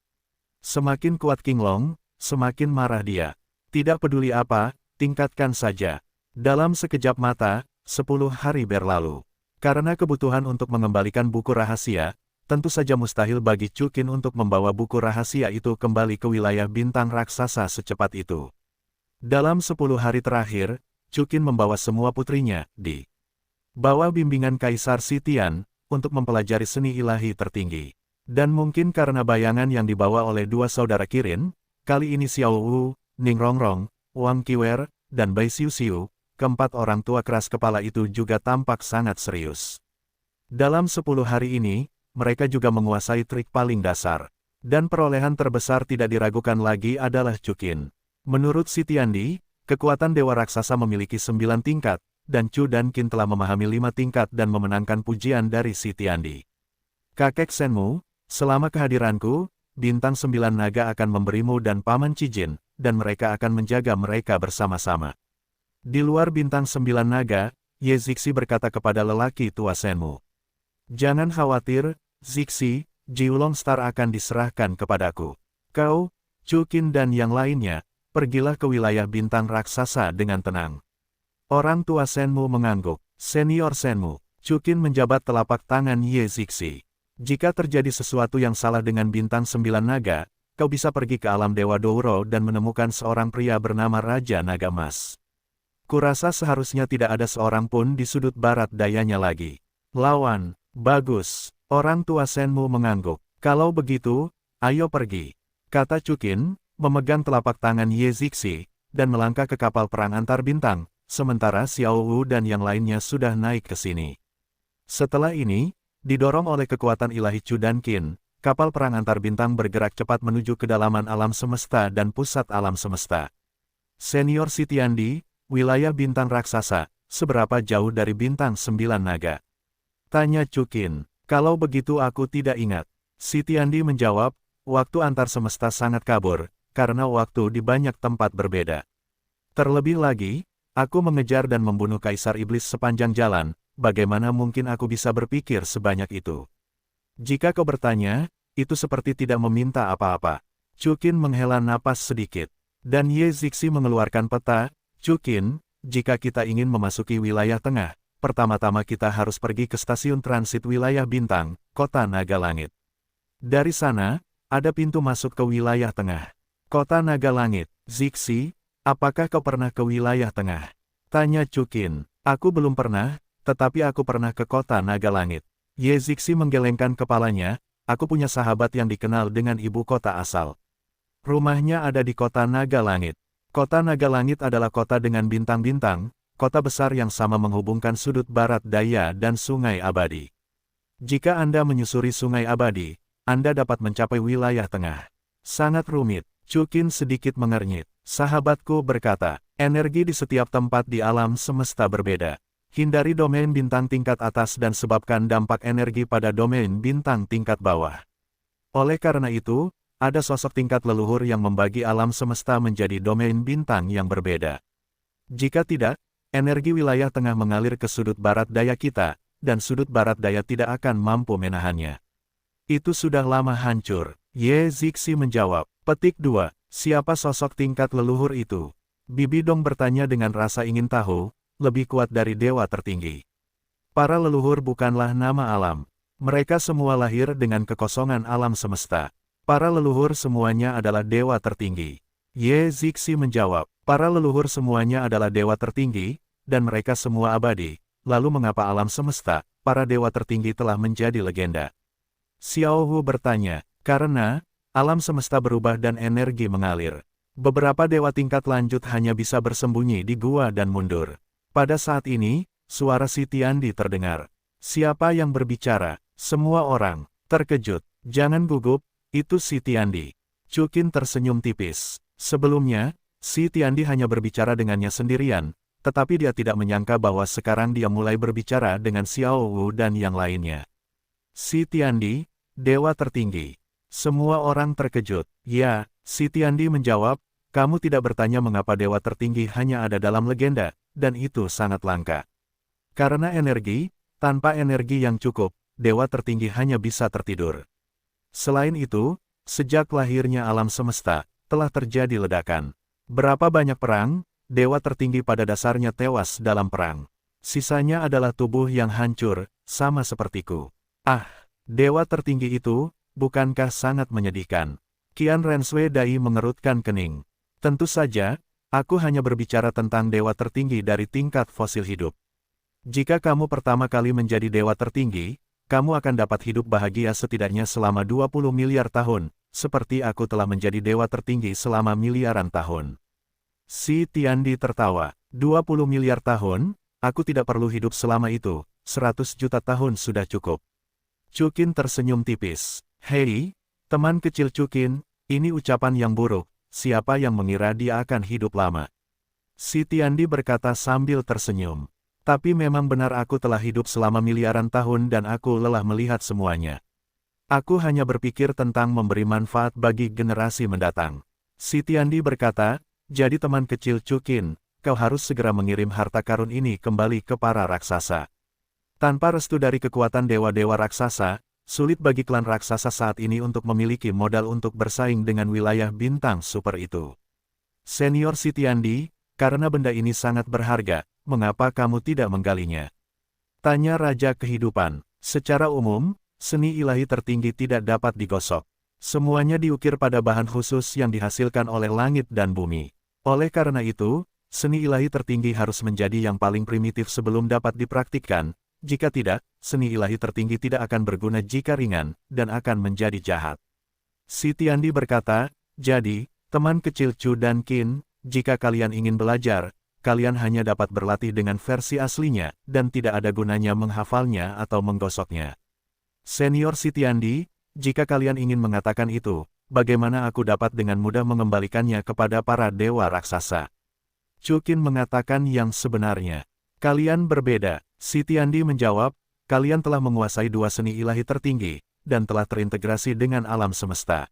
Semakin kuat Qinglong, semakin marah dia. Tidak peduli apa, tingkatkan saja. Dalam sekejap mata, 10 hari berlalu. Karena kebutuhan untuk mengembalikan buku rahasia, tentu saja mustahil bagi Chukin untuk membawa buku rahasia itu kembali ke wilayah bintang raksasa secepat itu. Dalam 10 hari terakhir, Chukin membawa semua putrinya, di bawah bimbingan Kaisar Sitian, untuk mempelajari seni ilahi tertinggi. Dan mungkin karena bayangan yang dibawa oleh dua saudara Kirin, kali ini Xiao Wu, Ning Rongrong, Wang Qiwer, dan Bai Xiuxiu, keempat orang tua keras kepala itu juga tampak sangat serius. Dalam 10 hari ini, mereka juga menguasai trik paling dasar. Dan perolehan terbesar tidak diragukan lagi adalah Chukin. Menurut Sitiandi, kekuatan Dewa Raksasa memiliki 9 tingkat, dan Chu dan Qin telah memahami 5 tingkat dan memenangkan pujian dari Sitiandi. Kakek Senmu, selama kehadiranku, Bintang 9 Naga akan memberimu dan Paman Cijin, dan mereka akan menjaga mereka bersama-sama. Di luar Bintang 9 Naga, Ye Zixi berkata kepada lelaki tua Senmu. Jangan khawatir, Zixi, Jiulong Star akan diserahkan kepadaku. Kau, Chukin dan yang lainnya, pergilah ke wilayah bintang raksasa dengan tenang. Orang tua Senmu mengangguk. Senior Senmu, Chukin menjabat telapak tangan Ye Zixi. Jika terjadi sesuatu yang salah dengan bintang 9 naga, kau bisa pergi ke alam Dewa Douro dan menemukan seorang pria bernama Raja Naga Emas. Kurasa seharusnya tidak ada seorang pun di sudut barat dayanya lagi. Lawan, bagus. Orang tua Senmu mengangguk. Kalau begitu, ayo pergi, kata Chukin, memegang telapak tangan Ye Zixi, dan melangkah ke kapal perang antar bintang, sementara Xiao Wu dan yang lainnya sudah naik ke sini. Setelah ini, didorong oleh kekuatan ilahi Chu dan Qin, kapal perang antar bintang bergerak cepat menuju kedalaman alam semesta dan pusat alam semesta. Senior Sitiandi, wilayah bintang raksasa, seberapa jauh dari bintang 9 naga? Tanya Chukin. Kalau begitu aku tidak ingat. Sitiandi menjawab, waktu antar semesta sangat kabur, karena waktu di banyak tempat berbeda. Terlebih lagi, aku mengejar dan membunuh Kaisar Iblis sepanjang jalan, bagaimana mungkin aku bisa berpikir sebanyak itu? Jika kau bertanya, itu seperti tidak meminta apa-apa. Chukin menghela napas sedikit. Dan Ye Zixi mengeluarkan peta. Chukin, jika kita ingin memasuki wilayah tengah, pertama-tama kita harus pergi ke stasiun transit wilayah bintang, Kota Naga Langit. Dari sana, ada pintu masuk ke wilayah tengah. Kota Naga Langit. Zixi, apakah kau pernah ke wilayah tengah? Tanya Chukin. Aku belum pernah, tetapi aku pernah ke Kota Naga Langit. Ye Zixi menggelengkan kepalanya, aku punya sahabat yang dikenal dengan ibu kota asal. Rumahnya ada di Kota Naga Langit. Kota Naga Langit adalah kota dengan bintang-bintang, kota besar yang sama menghubungkan sudut barat daya dan Sungai Abadi. Jika Anda menyusuri Sungai Abadi, Anda dapat mencapai wilayah tengah. Sangat rumit. Chukin sedikit mengernyit. Sahabatku berkata, energi di setiap tempat di alam semesta berbeda. Hindari domain bintang tingkat atas dan sebabkan dampak energi pada domain bintang tingkat bawah. Oleh karena itu, ada sosok tingkat leluhur yang membagi alam semesta menjadi domain bintang yang berbeda. Jika tidak, energi wilayah tengah mengalir ke sudut barat daya kita, dan sudut barat daya tidak akan mampu menahannya. Itu sudah lama hancur. Ye Zixi menjawab. Petik 2. Siapa sosok tingkat leluhur itu? Bibi Dong bertanya dengan rasa ingin tahu, lebih kuat dari dewa tertinggi. Para leluhur bukanlah nama alam. Mereka semua lahir dengan kekosongan alam semesta. Para leluhur semuanya adalah dewa tertinggi. Ye Zixi menjawab. Para leluhur semuanya adalah dewa tertinggi, dan mereka semua abadi. Lalu mengapa alam semesta, para dewa tertinggi telah menjadi legenda? Xiao Hu bertanya, karena alam semesta berubah dan energi mengalir. Beberapa dewa tingkat lanjut hanya bisa bersembunyi di gua dan mundur. Pada saat ini, suara Sitiandi terdengar. Siapa yang berbicara? Semua orang terkejut. Jangan gugup, itu Sitiandi. Chukin tersenyum tipis. Sebelumnya, Sitiandi hanya berbicara dengannya sendirian, tetapi dia tidak menyangka bahwa sekarang dia mulai berbicara dengan Xiao Wu dan yang lainnya. Sitiandi, dewa tertinggi. Semua orang terkejut. Ya, Sitiandi menjawab, kamu tidak bertanya mengapa dewa tertinggi hanya ada dalam legenda, dan itu sangat langka. Karena energi, tanpa energi yang cukup, dewa tertinggi hanya bisa tertidur. Selain itu, sejak lahirnya alam semesta, telah terjadi ledakan. Berapa banyak perang, dewa tertinggi pada dasarnya tewas dalam perang. Sisanya adalah tubuh yang hancur, sama sepertiku. Ah, dewa tertinggi itu, bukankah sangat menyedihkan? Qian Rensui Dai mengerutkan kening. Tentu saja, aku hanya berbicara tentang dewa tertinggi dari tingkat fosil hidup. Jika kamu pertama kali menjadi dewa tertinggi, kamu akan dapat hidup bahagia setidaknya selama 20 miliar tahun, seperti aku telah menjadi dewa tertinggi selama miliaran tahun. Sitiandi tertawa. 20 miliar tahun, aku tidak perlu hidup selama itu, 100 juta tahun sudah cukup. Chukin tersenyum tipis. Hei, teman kecil Chukin, ini ucapan yang buruk, siapa yang mengira dia akan hidup lama? Sitiandi berkata sambil tersenyum. Tapi memang benar aku telah hidup selama miliaran tahun dan aku lelah melihat semuanya. Aku hanya berpikir tentang memberi manfaat bagi generasi mendatang. Sitiandi berkata, jadi teman kecil Chukin, kau harus segera mengirim harta karun ini kembali ke para raksasa. Tanpa restu dari kekuatan dewa-dewa raksasa, sulit bagi klan raksasa saat ini untuk memiliki modal untuk bersaing dengan wilayah bintang super itu. Senior Sitiandi, karena benda ini sangat berharga, mengapa kamu tidak menggalinya? Tanya Raja Kehidupan. Secara umum, seni ilahi tertinggi tidak dapat digosok. Semuanya diukir pada bahan khusus yang dihasilkan oleh langit dan bumi. Oleh karena itu, seni ilahi tertinggi harus menjadi yang paling primitif sebelum dapat dipraktikkan. Jika tidak, seni ilahi tertinggi tidak akan berguna jika ringan, dan akan menjadi jahat. Si Tiandi berkata, jadi, teman kecil Chu dan Qin, jika kalian ingin belajar, kalian hanya dapat berlatih dengan versi aslinya, dan tidak ada gunanya menghafalnya atau menggosoknya. Senior Si Tiandi, jika kalian ingin mengatakan itu, bagaimana aku dapat dengan mudah mengembalikannya kepada para dewa raksasa? Chu Qin mengatakan yang sebenarnya. Kalian berbeda. Si Tiandi menjawab, kalian telah menguasai dua seni ilahi tertinggi, dan telah terintegrasi dengan alam semesta.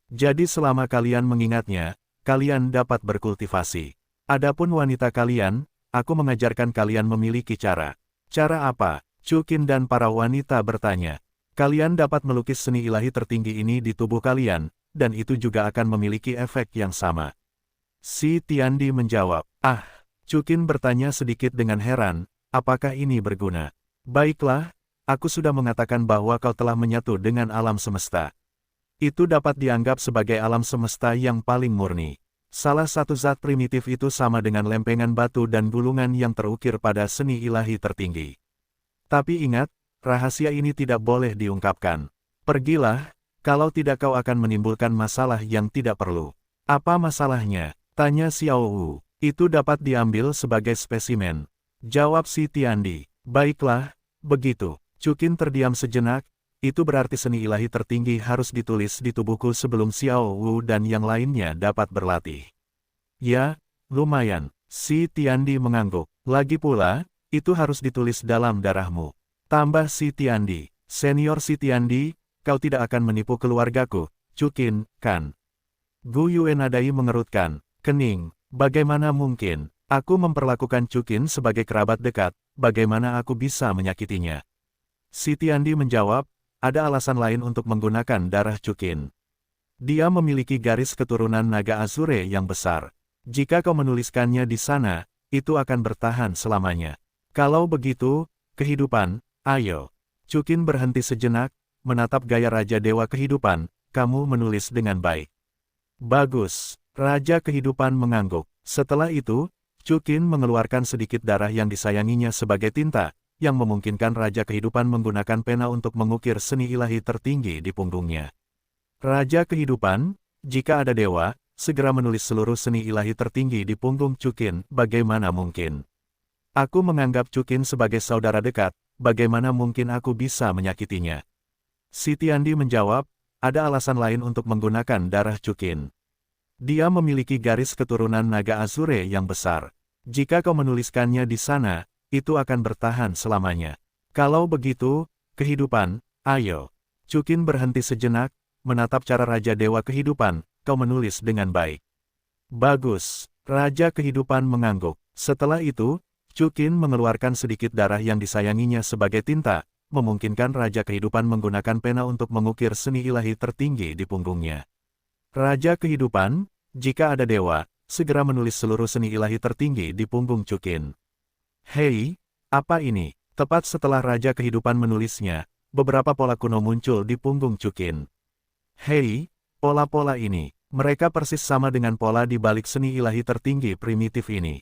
Jadi selama kalian mengingatnya, kalian dapat berkultivasi. Adapun wanita kalian, aku mengajarkan kalian memiliki cara. Cara apa? Chu Qin dan para wanita bertanya. Kalian dapat melukis seni ilahi tertinggi ini di tubuh kalian, dan itu juga akan memiliki efek yang sama. Si Tiandi menjawab, Chu Qin bertanya sedikit dengan heran, apakah ini berguna? Baiklah, aku sudah mengatakan bahwa kau telah menyatu dengan alam semesta. Itu dapat dianggap sebagai alam semesta yang paling murni. Salah satu zat primitif itu sama dengan lempengan batu dan gulungan yang terukir pada seni ilahi tertinggi. Tapi ingat, rahasia ini tidak boleh diungkapkan. Pergilah, kalau tidak kau akan menimbulkan masalah yang tidak perlu. Apa masalahnya? Tanya Xiao Wu. Itu dapat diambil sebagai spesimen. Jawab Si Tiandi. Baiklah, begitu. Chu Qin terdiam sejenak, itu berarti seni ilahi tertinggi harus ditulis di tubuhku sebelum Xiao Wu dan yang lainnya dapat berlatih. Ya, lumayan. Si Tiandi mengangguk. Lagi pula, itu harus ditulis dalam darahmu. Tambah Si Tiandi. Senior Si Tiandi, kau tidak akan menipu keluargaku, Chu Qin, kan? Gu Yuenadai mengerutkan kening. Bagaimana mungkin? Aku memperlakukan Chu Qin sebagai kerabat dekat, bagaimana aku bisa menyakitinya? Si Tiandi menjawab, ada alasan lain untuk menggunakan darah Chu Qin. Dia memiliki garis keturunan naga Azure yang besar. Jika kau menuliskannya di sana, itu akan bertahan selamanya. Kalau begitu, kehidupan, ayo. Chu Qin berhenti sejenak, menatap gaya Raja Dewa Kehidupan, kamu menulis dengan baik. Bagus, Raja Kehidupan mengangguk. Setelah itu, Chu Qin mengeluarkan sedikit darah yang disayanginya sebagai tinta, yang memungkinkan Raja Kehidupan menggunakan pena untuk mengukir seni ilahi tertinggi di punggungnya. Raja Kehidupan, jika ada dewa, segera menulis seluruh seni ilahi tertinggi di punggung Chu Qin, bagaimana mungkin? Aku menganggap Chu Qin sebagai saudara dekat, bagaimana mungkin aku bisa menyakitinya? Si Tiandi menjawab, ada alasan lain untuk menggunakan darah Chu Qin. Dia memiliki garis keturunan naga Azure yang besar. Jika kau menuliskannya di sana, itu akan bertahan selamanya. Kalau begitu, kehidupan, ayo. Chu Qin berhenti sejenak, menatap cara Raja Dewa Kehidupan, kau menulis dengan baik. Bagus, Raja Kehidupan mengangguk. Setelah itu, Chu Qin mengeluarkan sedikit darah yang disayanginya sebagai tinta, memungkinkan Raja Kehidupan menggunakan pena untuk mengukir seni ilahi tertinggi di punggungnya. Raja Kehidupan, jika ada dewa, segera menulis seluruh seni ilahi tertinggi di punggung Chu Qin. Hei, apa ini? Tepat setelah Raja Kehidupan menulisnya, beberapa pola kuno muncul di punggung Chu Qin. Hei, pola-pola ini, mereka persis sama dengan pola di balik seni ilahi tertinggi primitif ini.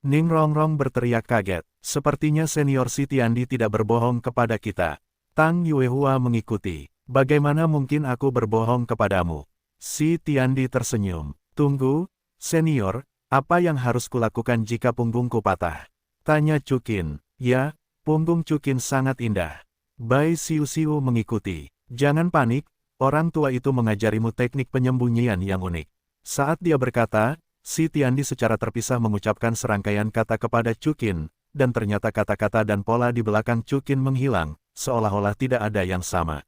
Ning Rongrong berteriak kaget, sepertinya senior Si Tiandi tidak berbohong kepada kita. Tang Yuehua mengikuti, bagaimana mungkin aku berbohong kepadamu? Si Tiandi tersenyum. Tunggu, senior, apa yang harus kulakukan jika punggungku patah? Tanya Chu Qin. Ya, punggung Chu Qin sangat indah. Bai Xiu mengikuti. Jangan panik, orang tua itu mengajarimu teknik penyembunyian yang unik. Saat dia berkata, Si Tiandi secara terpisah mengucapkan serangkaian kata kepada Chu Qin, dan ternyata kata-kata dan pola di belakang Chu Qin menghilang, seolah-olah tidak ada yang sama.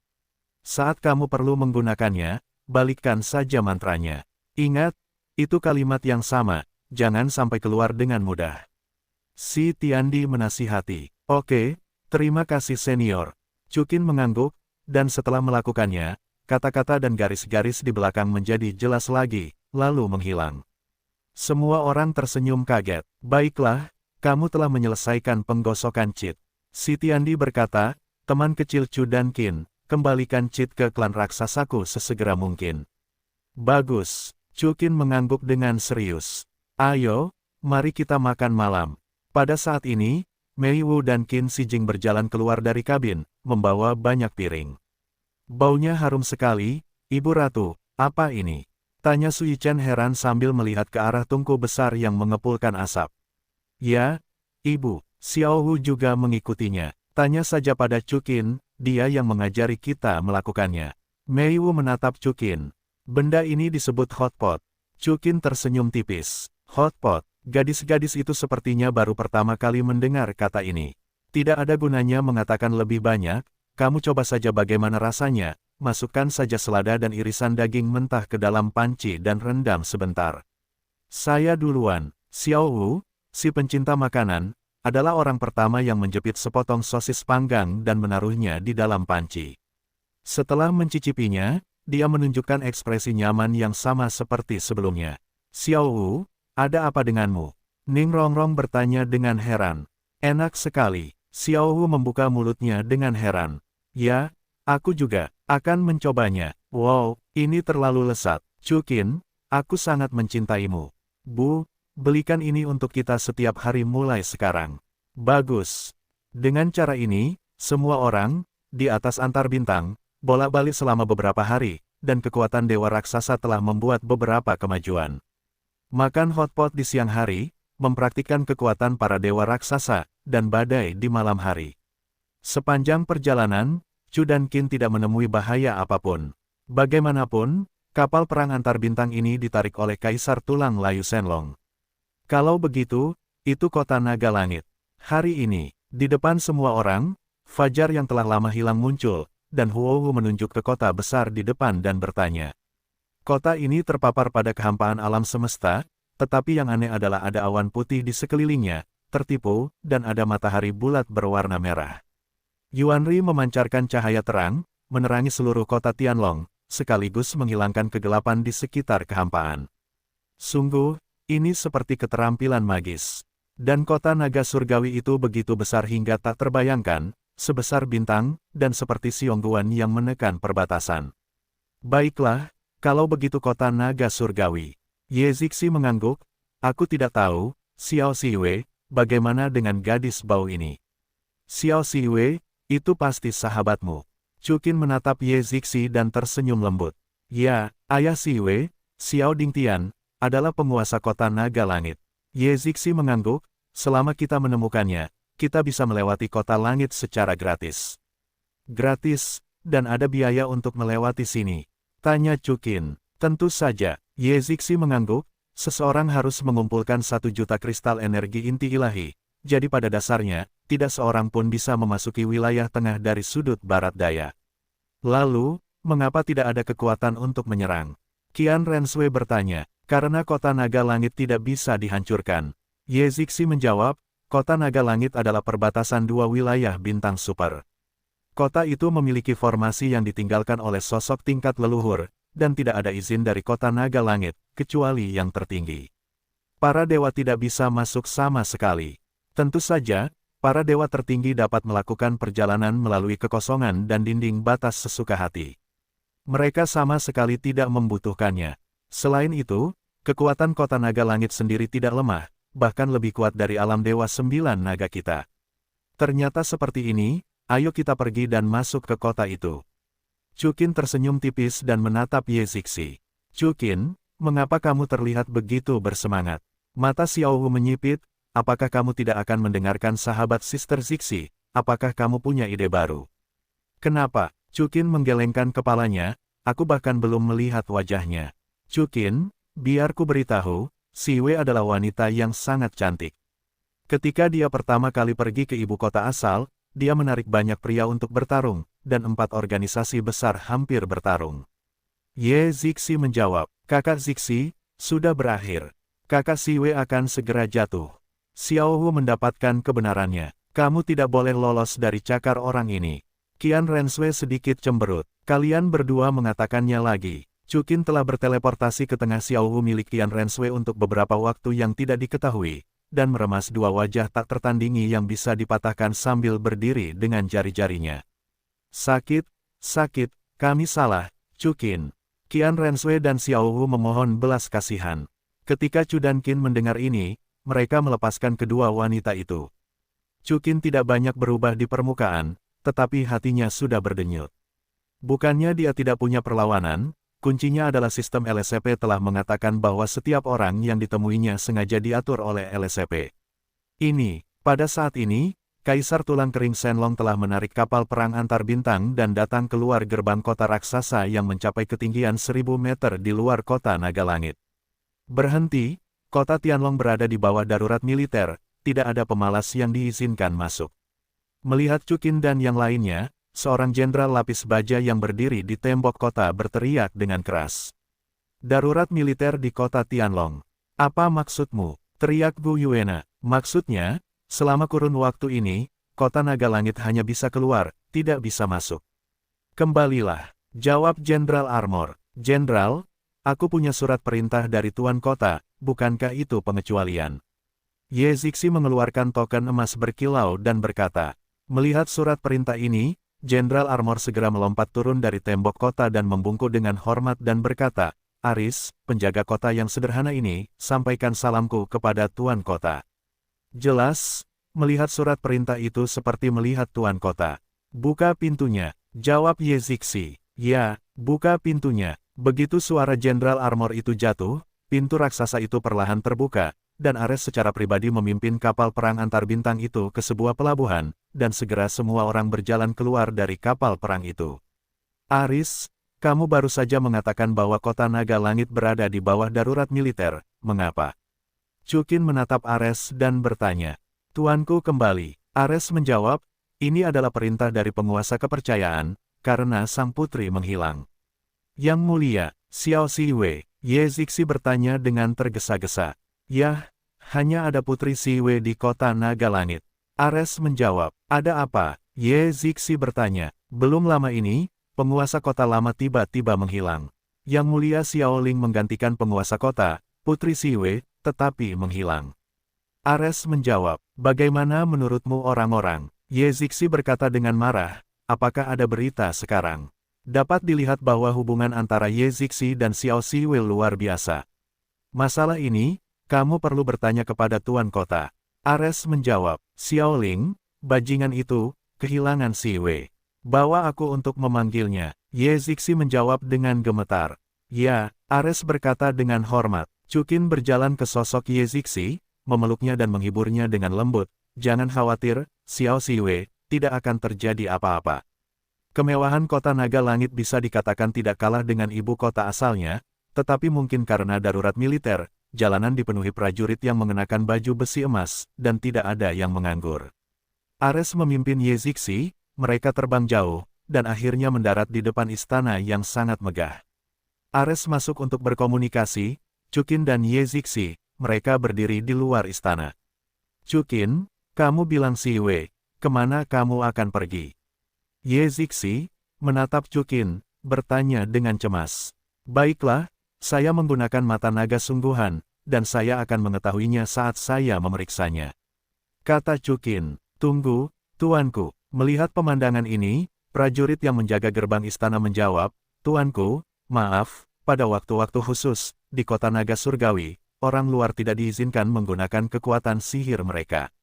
Saat kamu perlu menggunakannya, balikkan saja mantranya. Ingat, itu kalimat yang sama, jangan sampai keluar dengan mudah. Si Tiandi menasihati. Oke, terima kasih senior. Chu Qin mengangguk, dan setelah melakukannya, kata-kata dan garis-garis di belakang menjadi jelas lagi, lalu menghilang. Semua orang tersenyum kaget. Baiklah, kamu telah menyelesaikan penggosokan cheat. Si Tiandi berkata, teman kecil Chu dan Qin, kembalikan Cit ke klan raksasaku sesegera mungkin. Bagus, Chu Qin mengangguk dengan serius. Ayo, mari kita makan malam. Pada saat ini, Mei Wu dan Qin Shijing berjalan keluar dari kabin, membawa banyak piring. Baunya harum sekali, Ibu Ratu, apa ini? Tanya Sui Chen heran sambil melihat ke arah tungku besar yang mengepulkan asap. Ya, Ibu, Xiao Wu juga mengikutinya. Tanya saja pada Chu Qin, dia yang mengajari kita melakukannya. Mei Wu menatap Chu Qin. Benda ini disebut hotpot. Chu Qin tersenyum tipis. Hotpot, gadis-gadis itu sepertinya baru pertama kali mendengar kata ini. Tidak ada gunanya mengatakan lebih banyak, kamu coba saja bagaimana rasanya, masukkan saja selada dan irisan daging mentah ke dalam panci dan rendam sebentar. Saya duluan, Xiao Wu, si pencinta makanan, adalah orang pertama yang menjepit sepotong sosis panggang dan menaruhnya di dalam panci. Setelah mencicipinya, dia menunjukkan ekspresi nyaman yang sama seperti sebelumnya. Xiao Wu, ada apa denganmu? Ning Rongrong bertanya dengan heran. Enak sekali. Xiao Wu membuka mulutnya dengan heran. Ya, aku juga akan mencobanya. Wow, ini terlalu lezat. Chu Qin, aku sangat mencintaimu. Bu, belikan ini untuk kita setiap hari mulai sekarang. Bagus. Dengan cara ini, semua orang, di atas antar bintang, bolak-balik selama beberapa hari, dan kekuatan Dewa Raksasa telah membuat beberapa kemajuan. Makan hotpot di siang hari, mempraktikkan kekuatan para Dewa Raksasa, dan badai di malam hari. Sepanjang perjalanan, Chu dan Qin tidak menemui bahaya apapun. Bagaimanapun, kapal perang antar bintang ini ditarik oleh Kaisar Tulang Layu Shenlong. Kalau begitu, itu kota naga langit. Hari ini, di depan semua orang, Fajar yang telah lama hilang muncul, dan Huohu menunjuk ke kota besar di depan dan bertanya. Kota ini terpapar pada kehampaan alam semesta, tetapi yang aneh adalah ada awan putih di sekelilingnya, tertipu, dan ada matahari bulat berwarna merah. Yuanri memancarkan cahaya terang, menerangi seluruh kota Tianlong, sekaligus menghilangkan kegelapan di sekitar kehampaan. Sungguh, ini seperti keterampilan magis. Dan kota naga surgawi itu begitu besar hingga tak terbayangkan, sebesar bintang, dan seperti Xiongguan yang menekan perbatasan. Baiklah, kalau begitu kota naga surgawi. Ye Zixi mengangguk, aku tidak tahu, Xiao Xiwei, bagaimana dengan gadis bau ini? Xiao Xiwei, itu pasti sahabatmu. Chu Qin menatap Ye Zixi dan tersenyum lembut. Ya, ayah Xiwei, Xiao Dingtian, adalah penguasa kota naga langit. Ye Zixi mengangguk, selama kita menemukannya, kita bisa melewati kota langit secara gratis. Gratis, dan ada biaya untuk melewati sini? Tanya Chu Qin. Tentu saja, Ye Zixi mengangguk, seseorang harus mengumpulkan 1 juta kristal energi inti ilahi, jadi pada dasarnya, tidak seorang pun bisa memasuki wilayah tengah dari sudut barat daya. Lalu, mengapa tidak ada kekuatan untuk menyerang? Qian Renshui bertanya. Karena kota naga langit tidak bisa dihancurkan. Ye Zixi menjawab, kota naga langit adalah perbatasan 2 wilayah bintang super. Kota itu memiliki formasi yang ditinggalkan oleh sosok tingkat leluhur, dan tidak ada izin dari kota naga langit, kecuali yang tertinggi. Para dewa tidak bisa masuk sama sekali. Tentu saja, para dewa tertinggi dapat melakukan perjalanan melalui kekosongan dan dinding batas sesuka hati. Mereka sama sekali tidak membutuhkannya. Selain itu, kekuatan kota naga langit sendiri tidak lemah, bahkan lebih kuat dari alam dewa 9 naga kita. Ternyata seperti ini, ayo kita pergi dan masuk ke kota itu. Chu Qin tersenyum tipis dan menatap Ye Zixi. Chu Qin, mengapa kamu terlihat begitu bersemangat? Mata Xiao Wu menyipit, apakah kamu tidak akan mendengarkan sahabat Sister Zixi? Apakah kamu punya ide baru? Kenapa? Chu Qin menggelengkan kepalanya, aku bahkan belum melihat wajahnya. Chu Qin, biar ku beritahu, Xiwei adalah wanita yang sangat cantik. Ketika dia pertama kali pergi ke ibu kota asal, dia menarik banyak pria untuk bertarung, dan 4 organisasi besar hampir bertarung. Ye Zixi menjawab, kakak Zixi, sudah berakhir. Kakak Xiwei akan segera jatuh. Xiao Wu mendapatkan kebenarannya. Kamu tidak boleh lolos dari cakar orang ini. Qian Renshui sedikit cemberut. Kalian berdua mengatakannya lagi. Chu Qin telah berteleportasi ke tengah Xiao Wu milik Qian Renshui untuk beberapa waktu yang tidak diketahui, dan meremas dua wajah tak tertandingi yang bisa dipatahkan sambil berdiri dengan jari-jarinya. Sakit, sakit, kami salah, Chukin. Qian Renshui dan Xiao Wu memohon belas kasihan. Ketika Chu dan Qin mendengar ini, mereka melepaskan kedua wanita itu. Chukin tidak banyak berubah di permukaan, tetapi hatinya sudah berdenyut. Bukannya dia tidak punya perlawanan, kuncinya adalah sistem LSCP telah mengatakan bahwa setiap orang yang ditemuinya sengaja diatur oleh LSCP. Pada saat ini, Kaisar Tulang Kering Shenlong telah menarik kapal perang antar bintang dan datang keluar gerbang kota raksasa yang mencapai ketinggian 1000 meter di luar kota Naga Langit. Berhenti, kota Tianlong berada di bawah darurat militer, tidak ada pemalas yang diizinkan masuk. Melihat Chukin dan yang lainnya, seorang jenderal lapis baja yang berdiri di tembok kota berteriak dengan keras. Darurat militer di kota Tianlong. Apa maksudmu? Teriak Bu Yuena. Maksudnya, selama kurun waktu ini, kota Naga Langit hanya bisa keluar, tidak bisa masuk. Kembalilah, jawab Jenderal Armor. Jenderal, aku punya surat perintah dari Tuan Kota, bukankah itu pengecualian? Ye Zixi mengeluarkan token emas berkilau dan berkata, melihat surat perintah ini, Jenderal Armor segera melompat turun dari tembok kota dan membungkuk dengan hormat dan berkata, Aris, penjaga kota yang sederhana ini, sampaikan salamku kepada Tuan Kota. Jelas, melihat surat perintah itu seperti melihat Tuan Kota. Buka pintunya, jawab Ye Zixi. Ya, buka pintunya. Begitu suara Jenderal Armor itu jatuh, pintu raksasa itu perlahan terbuka, dan Ares secara pribadi memimpin kapal perang antar bintang itu ke sebuah pelabuhan, dan segera semua orang berjalan keluar dari kapal perang itu. Aris, kamu baru saja mengatakan bahwa kota Naga Langit berada di bawah darurat militer, mengapa? Chukin menatap Ares dan bertanya. Tuanku kembali. Ares menjawab, ini adalah perintah dari penguasa kepercayaan, karena sang putri menghilang. Yang mulia, Xiao Siwei, Ye Zixi bertanya dengan tergesa-gesa. Yah, hanya ada Putri Siwei di kota Naga Langit. Ares menjawab, ada apa? Ye Zixi bertanya, belum lama ini, penguasa kota lama tiba-tiba menghilang. Yang mulia Xiaoling menggantikan penguasa kota, Putri Siwei, tetapi menghilang. Ares menjawab, bagaimana menurutmu orang-orang? Ye Zixi berkata dengan marah, apakah ada berita sekarang? Dapat dilihat bahwa hubungan antara Ye Zixi dan Xiao Siwei luar biasa. Masalah ini, kamu perlu bertanya kepada Tuan Kota. Ares menjawab, Xiaoling, bajingan itu, kehilangan Siwei. Bawa aku untuk memanggilnya. Ye Zixi menjawab dengan gemetar. Ya, Ares berkata dengan hormat. Chukin berjalan ke sosok Ye Zixi, memeluknya dan menghiburnya dengan lembut. Jangan khawatir, Xiao Siwei, tidak akan terjadi apa-apa. Kemewahan kota Naga Langit bisa dikatakan tidak kalah dengan ibu kota asalnya, tetapi mungkin karena darurat militer, jalanan dipenuhi prajurit yang mengenakan baju besi emas, dan tidak ada yang menganggur. Ares memimpin Ye Zixi, mereka terbang jauh, dan akhirnya mendarat di depan istana yang sangat megah. Ares masuk untuk berkomunikasi, Chukin dan Ye Zixi, mereka berdiri di luar istana. Chukin, kamu bilang Siwei, kemana kamu akan pergi? Ye Zixi, menatap Chukin, bertanya dengan cemas. Baiklah, saya menggunakan mata naga sungguhan, dan saya akan mengetahuinya saat saya memeriksanya. Kata Chukin, tunggu, tuanku. Melihat pemandangan ini, prajurit yang menjaga gerbang istana menjawab, Tuanku, maaf, pada waktu-waktu khusus, di kota naga surgawi, orang luar tidak diizinkan menggunakan kekuatan sihir mereka.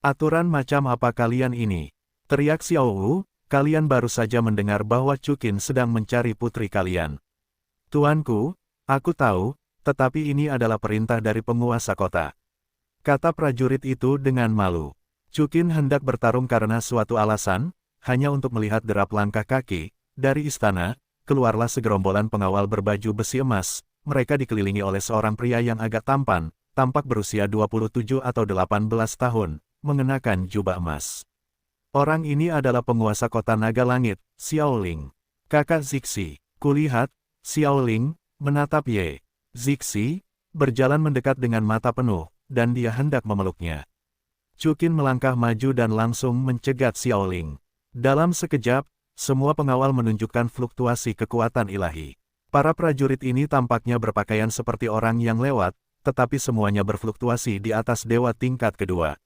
Aturan macam apa kalian ini? Teriak Xiao Wu, kalian baru saja mendengar bahwa Chukin sedang mencari putri kalian. Tuanku, aku tahu, tetapi ini adalah perintah dari penguasa kota. Kata prajurit itu dengan malu. Chukin hendak bertarung karena suatu alasan, hanya untuk melihat derap langkah kaki. Dari istana, keluarlah segerombolan pengawal berbaju besi emas. Mereka dikelilingi oleh seorang pria yang agak tampan, tampak berusia 27 atau 18 tahun, mengenakan jubah emas. Orang ini adalah penguasa kota Naga Langit, Xiaoling. Kakak Zixi, kulihat, Xiaoling menatap Ye Zixi, berjalan mendekat dengan mata penuh, dan dia hendak memeluknya. Chukin melangkah maju dan langsung mencegat Xiaoling. Dalam sekejap, semua pengawal menunjukkan fluktuasi kekuatan ilahi. Para prajurit ini tampaknya berpakaian seperti orang yang lewat, tetapi semuanya berfluktuasi di atas dewa tingkat kedua.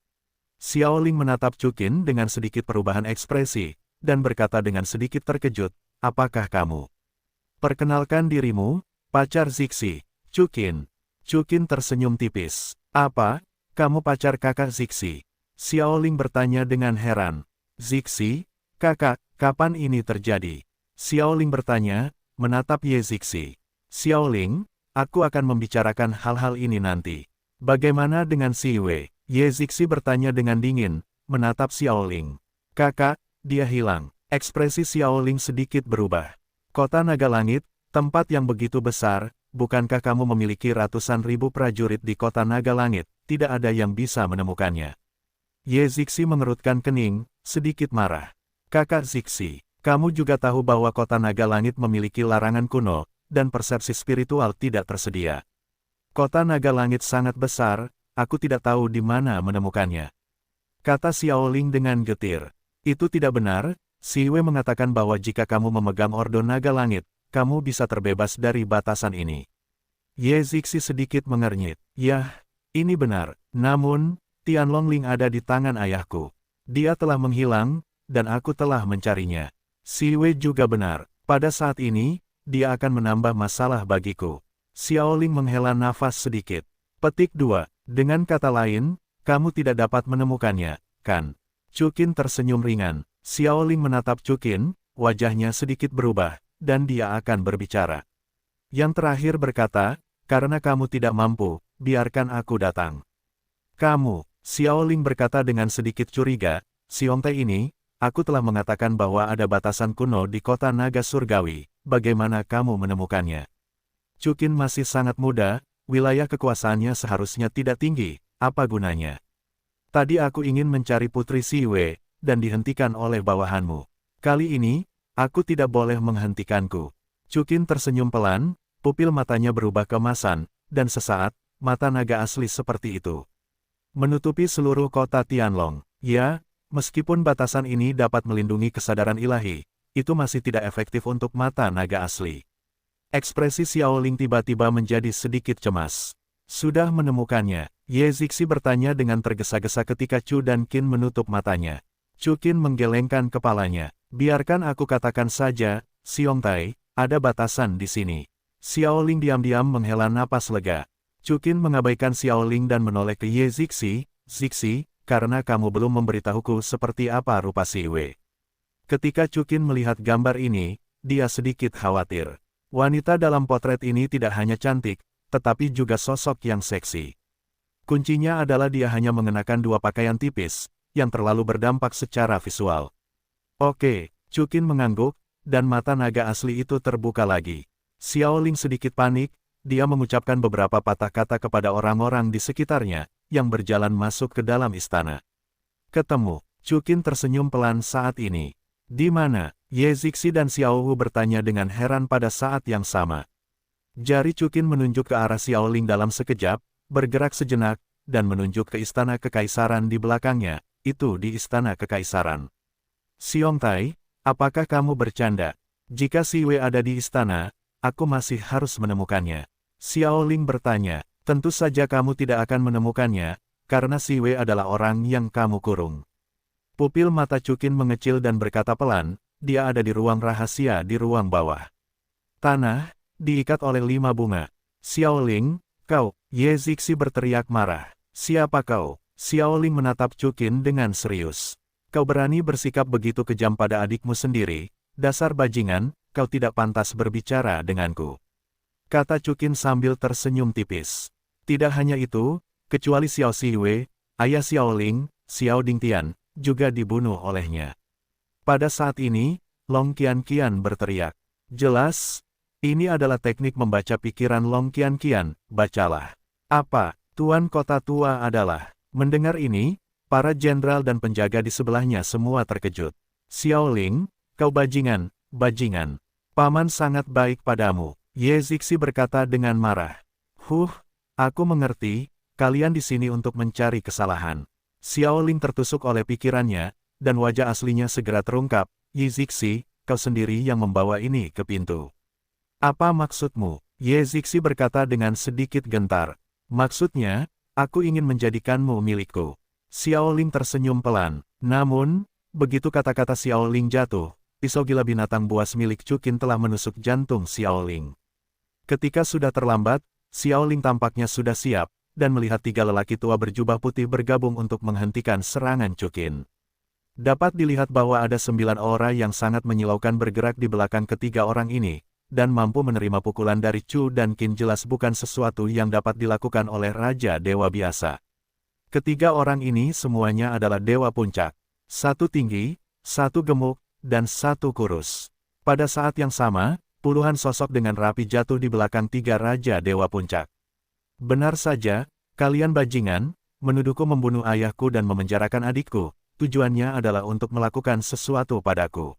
Xiaoling menatap Chukin dengan sedikit perubahan ekspresi, dan berkata dengan sedikit terkejut, apakah kamu? Perkenalkan dirimu, pacar Zixi, Chukin. Chukin tersenyum tipis. Apa? Kamu pacar kakak Zixi? Xiaoling bertanya dengan heran. Zixi? Kakak, kapan ini terjadi? Xiaoling bertanya, menatap Ye Zixi. Xiaoling, aku akan membicarakan hal-hal ini nanti. Bagaimana dengan Si Wei? Ye Zixi bertanya dengan dingin, menatap Xiaoling. Kakak, dia hilang. Ekspresi Xiaoling sedikit berubah. Kota Naga Langit, tempat yang begitu besar, bukankah kamu memiliki ratusan ribu prajurit di Kota Naga Langit, tidak ada yang bisa menemukannya? Ye Zixi mengerutkan kening, sedikit marah. Kakak Zixi, kamu juga tahu bahwa Kota Naga Langit memiliki larangan kuno, dan persepsi spiritual tidak tersedia. Kota Naga Langit sangat besar, aku tidak tahu di mana menemukannya. Kata Xiaoling dengan getir. Itu tidak benar, Si Wei mengatakan bahwa jika kamu memegang Ordo Naga Langit, kamu bisa terbebas dari batasan ini. Ye Zixi sedikit mengernyit. Yah, ini benar, namun, Tianlongling ada di tangan ayahku. Dia telah menghilang, dan aku telah mencarinya. Si Wei juga benar, pada saat ini, dia akan menambah masalah bagiku. Xiaoling menghela nafas sedikit. Petik 2. Dengan kata lain, kamu tidak dapat menemukannya, kan? Chukin tersenyum ringan. Xiaoling menatap Chukin, wajahnya sedikit berubah, dan dia akan berbicara. Yang terakhir berkata, karena kamu tidak mampu, biarkan aku datang. Kamu, Xiaoling berkata dengan sedikit curiga, Xiongtai ini, aku telah mengatakan bahwa ada batasan kuno di kota naga surgawi, bagaimana kamu menemukannya? Chukin masih sangat muda, wilayah kekuasaannya seharusnya tidak tinggi, apa gunanya? Tadi aku ingin mencari Putri Si Wei, dan dihentikan oleh bawahanmu. Kali ini, aku tidak boleh menghentikanku. Chukin tersenyum pelan, pupil matanya berubah keemasan, dan sesaat, mata naga asli seperti itu menutupi seluruh kota Tianlong. Ya, meskipun batasan ini dapat melindungi kesadaran ilahi, itu masih tidak efektif untuk mata naga asli. Ekspresi Xiaoling tiba-tiba menjadi sedikit cemas. Sudah menemukannya? Ye Zixi bertanya dengan tergesa-gesa ketika Chu dan Qin menutup matanya. Chu Qin menggelengkan kepalanya. Biarkan aku katakan saja, Xiongtai, ada batasan di sini. Xiaoling diam-diam menghela napas lega. Chu Qin mengabaikan Xiaoling dan menoleh ke Ye Zixi. Zixi, karena kamu belum memberitahuku seperti apa rupa Si Wei. Ketika Chu Qin melihat gambar ini, dia sedikit khawatir. Wanita dalam potret ini tidak hanya cantik, tetapi juga sosok yang seksi. Kuncinya adalah dia hanya mengenakan dua pakaian tipis, yang terlalu berdampak secara visual. Oke, Chu Qin mengangguk, dan mata naga asli itu terbuka lagi. Xiaoling sedikit panik, dia mengucapkan beberapa patah kata kepada orang-orang di sekitarnya, yang berjalan masuk ke dalam istana. Ketemu, Chu Qin tersenyum pelan saat ini. Di mana? Ye Zixi dan Xiao Wu bertanya dengan heran pada saat yang sama. Jari Chu Qin menunjuk ke arah Xiaoling dalam sekejap, bergerak sejenak, dan menunjuk ke istana kekaisaran di belakangnya, itu di istana kekaisaran. Xiongtai, apakah kamu bercanda? Jika Si Wei ada di istana, aku masih harus menemukannya. Xiaoling bertanya, tentu saja kamu tidak akan menemukannya, karena Si Wei adalah orang yang kamu kurung. Pupil mata Chu Qin mengecil dan berkata pelan, dia ada di ruang rahasia di ruang bawah. Tanah, diikat oleh 5 bunga. Xiaoling, kau, Ye Zixi berteriak marah. Siapa kau? Xiaoling menatap Chu Qin dengan serius. Kau berani bersikap begitu kejam pada adikmu sendiri, dasar bajingan, kau tidak pantas berbicara denganku. Kata Chu Qin sambil tersenyum tipis. Tidak hanya itu, kecuali Xiao Siwei, ayah Xiaoling, Xiao Dingtian, juga dibunuh olehnya. Pada saat ini, Long Qianqian berteriak. Jelas, ini adalah teknik membaca pikiran Long Qianqian, bacalah. Apa, Tuan Kota Tua adalah? Mendengar ini, para jenderal dan penjaga di sebelahnya semua terkejut. Xiaoling, kau bajingan, bajingan. Paman sangat baik padamu. Ye Zixi berkata dengan marah. Aku mengerti, kalian di sini untuk mencari kesalahan. Xiaoling tertusuk oleh pikirannya, dan wajah aslinya segera terungkap. Ye Zixi, kau sendiri yang membawa ini ke pintu. Apa maksudmu? Ye Zixi berkata dengan sedikit gentar. Maksudnya, aku ingin menjadikanmu milikku. Xiao Ling tersenyum pelan. Namun, begitu kata-kata Xiao Ling jatuh, pisau gila binatang buas milik Chukin telah menusuk jantung Xiao Ling. Ketika sudah terlambat, Xiao Ling tampaknya sudah siap, dan melihat tiga lelaki tua berjubah putih bergabung untuk menghentikan serangan Chukin. Dapat dilihat bahwa ada 9 aura yang sangat menyilaukan bergerak di belakang ketiga orang ini, dan mampu menerima pukulan dari Chu dan Qin jelas bukan sesuatu yang dapat dilakukan oleh Raja Dewa biasa. Ketiga orang ini semuanya adalah Dewa Puncak. Satu tinggi, satu gemuk, dan satu kurus. Pada saat yang sama, puluhan sosok dengan rapi jatuh di belakang tiga Raja Dewa Puncak. Benar saja, kalian bajingan, menuduhku membunuh ayahku dan memenjarakan adikku. Tujuannya adalah untuk melakukan sesuatu padaku.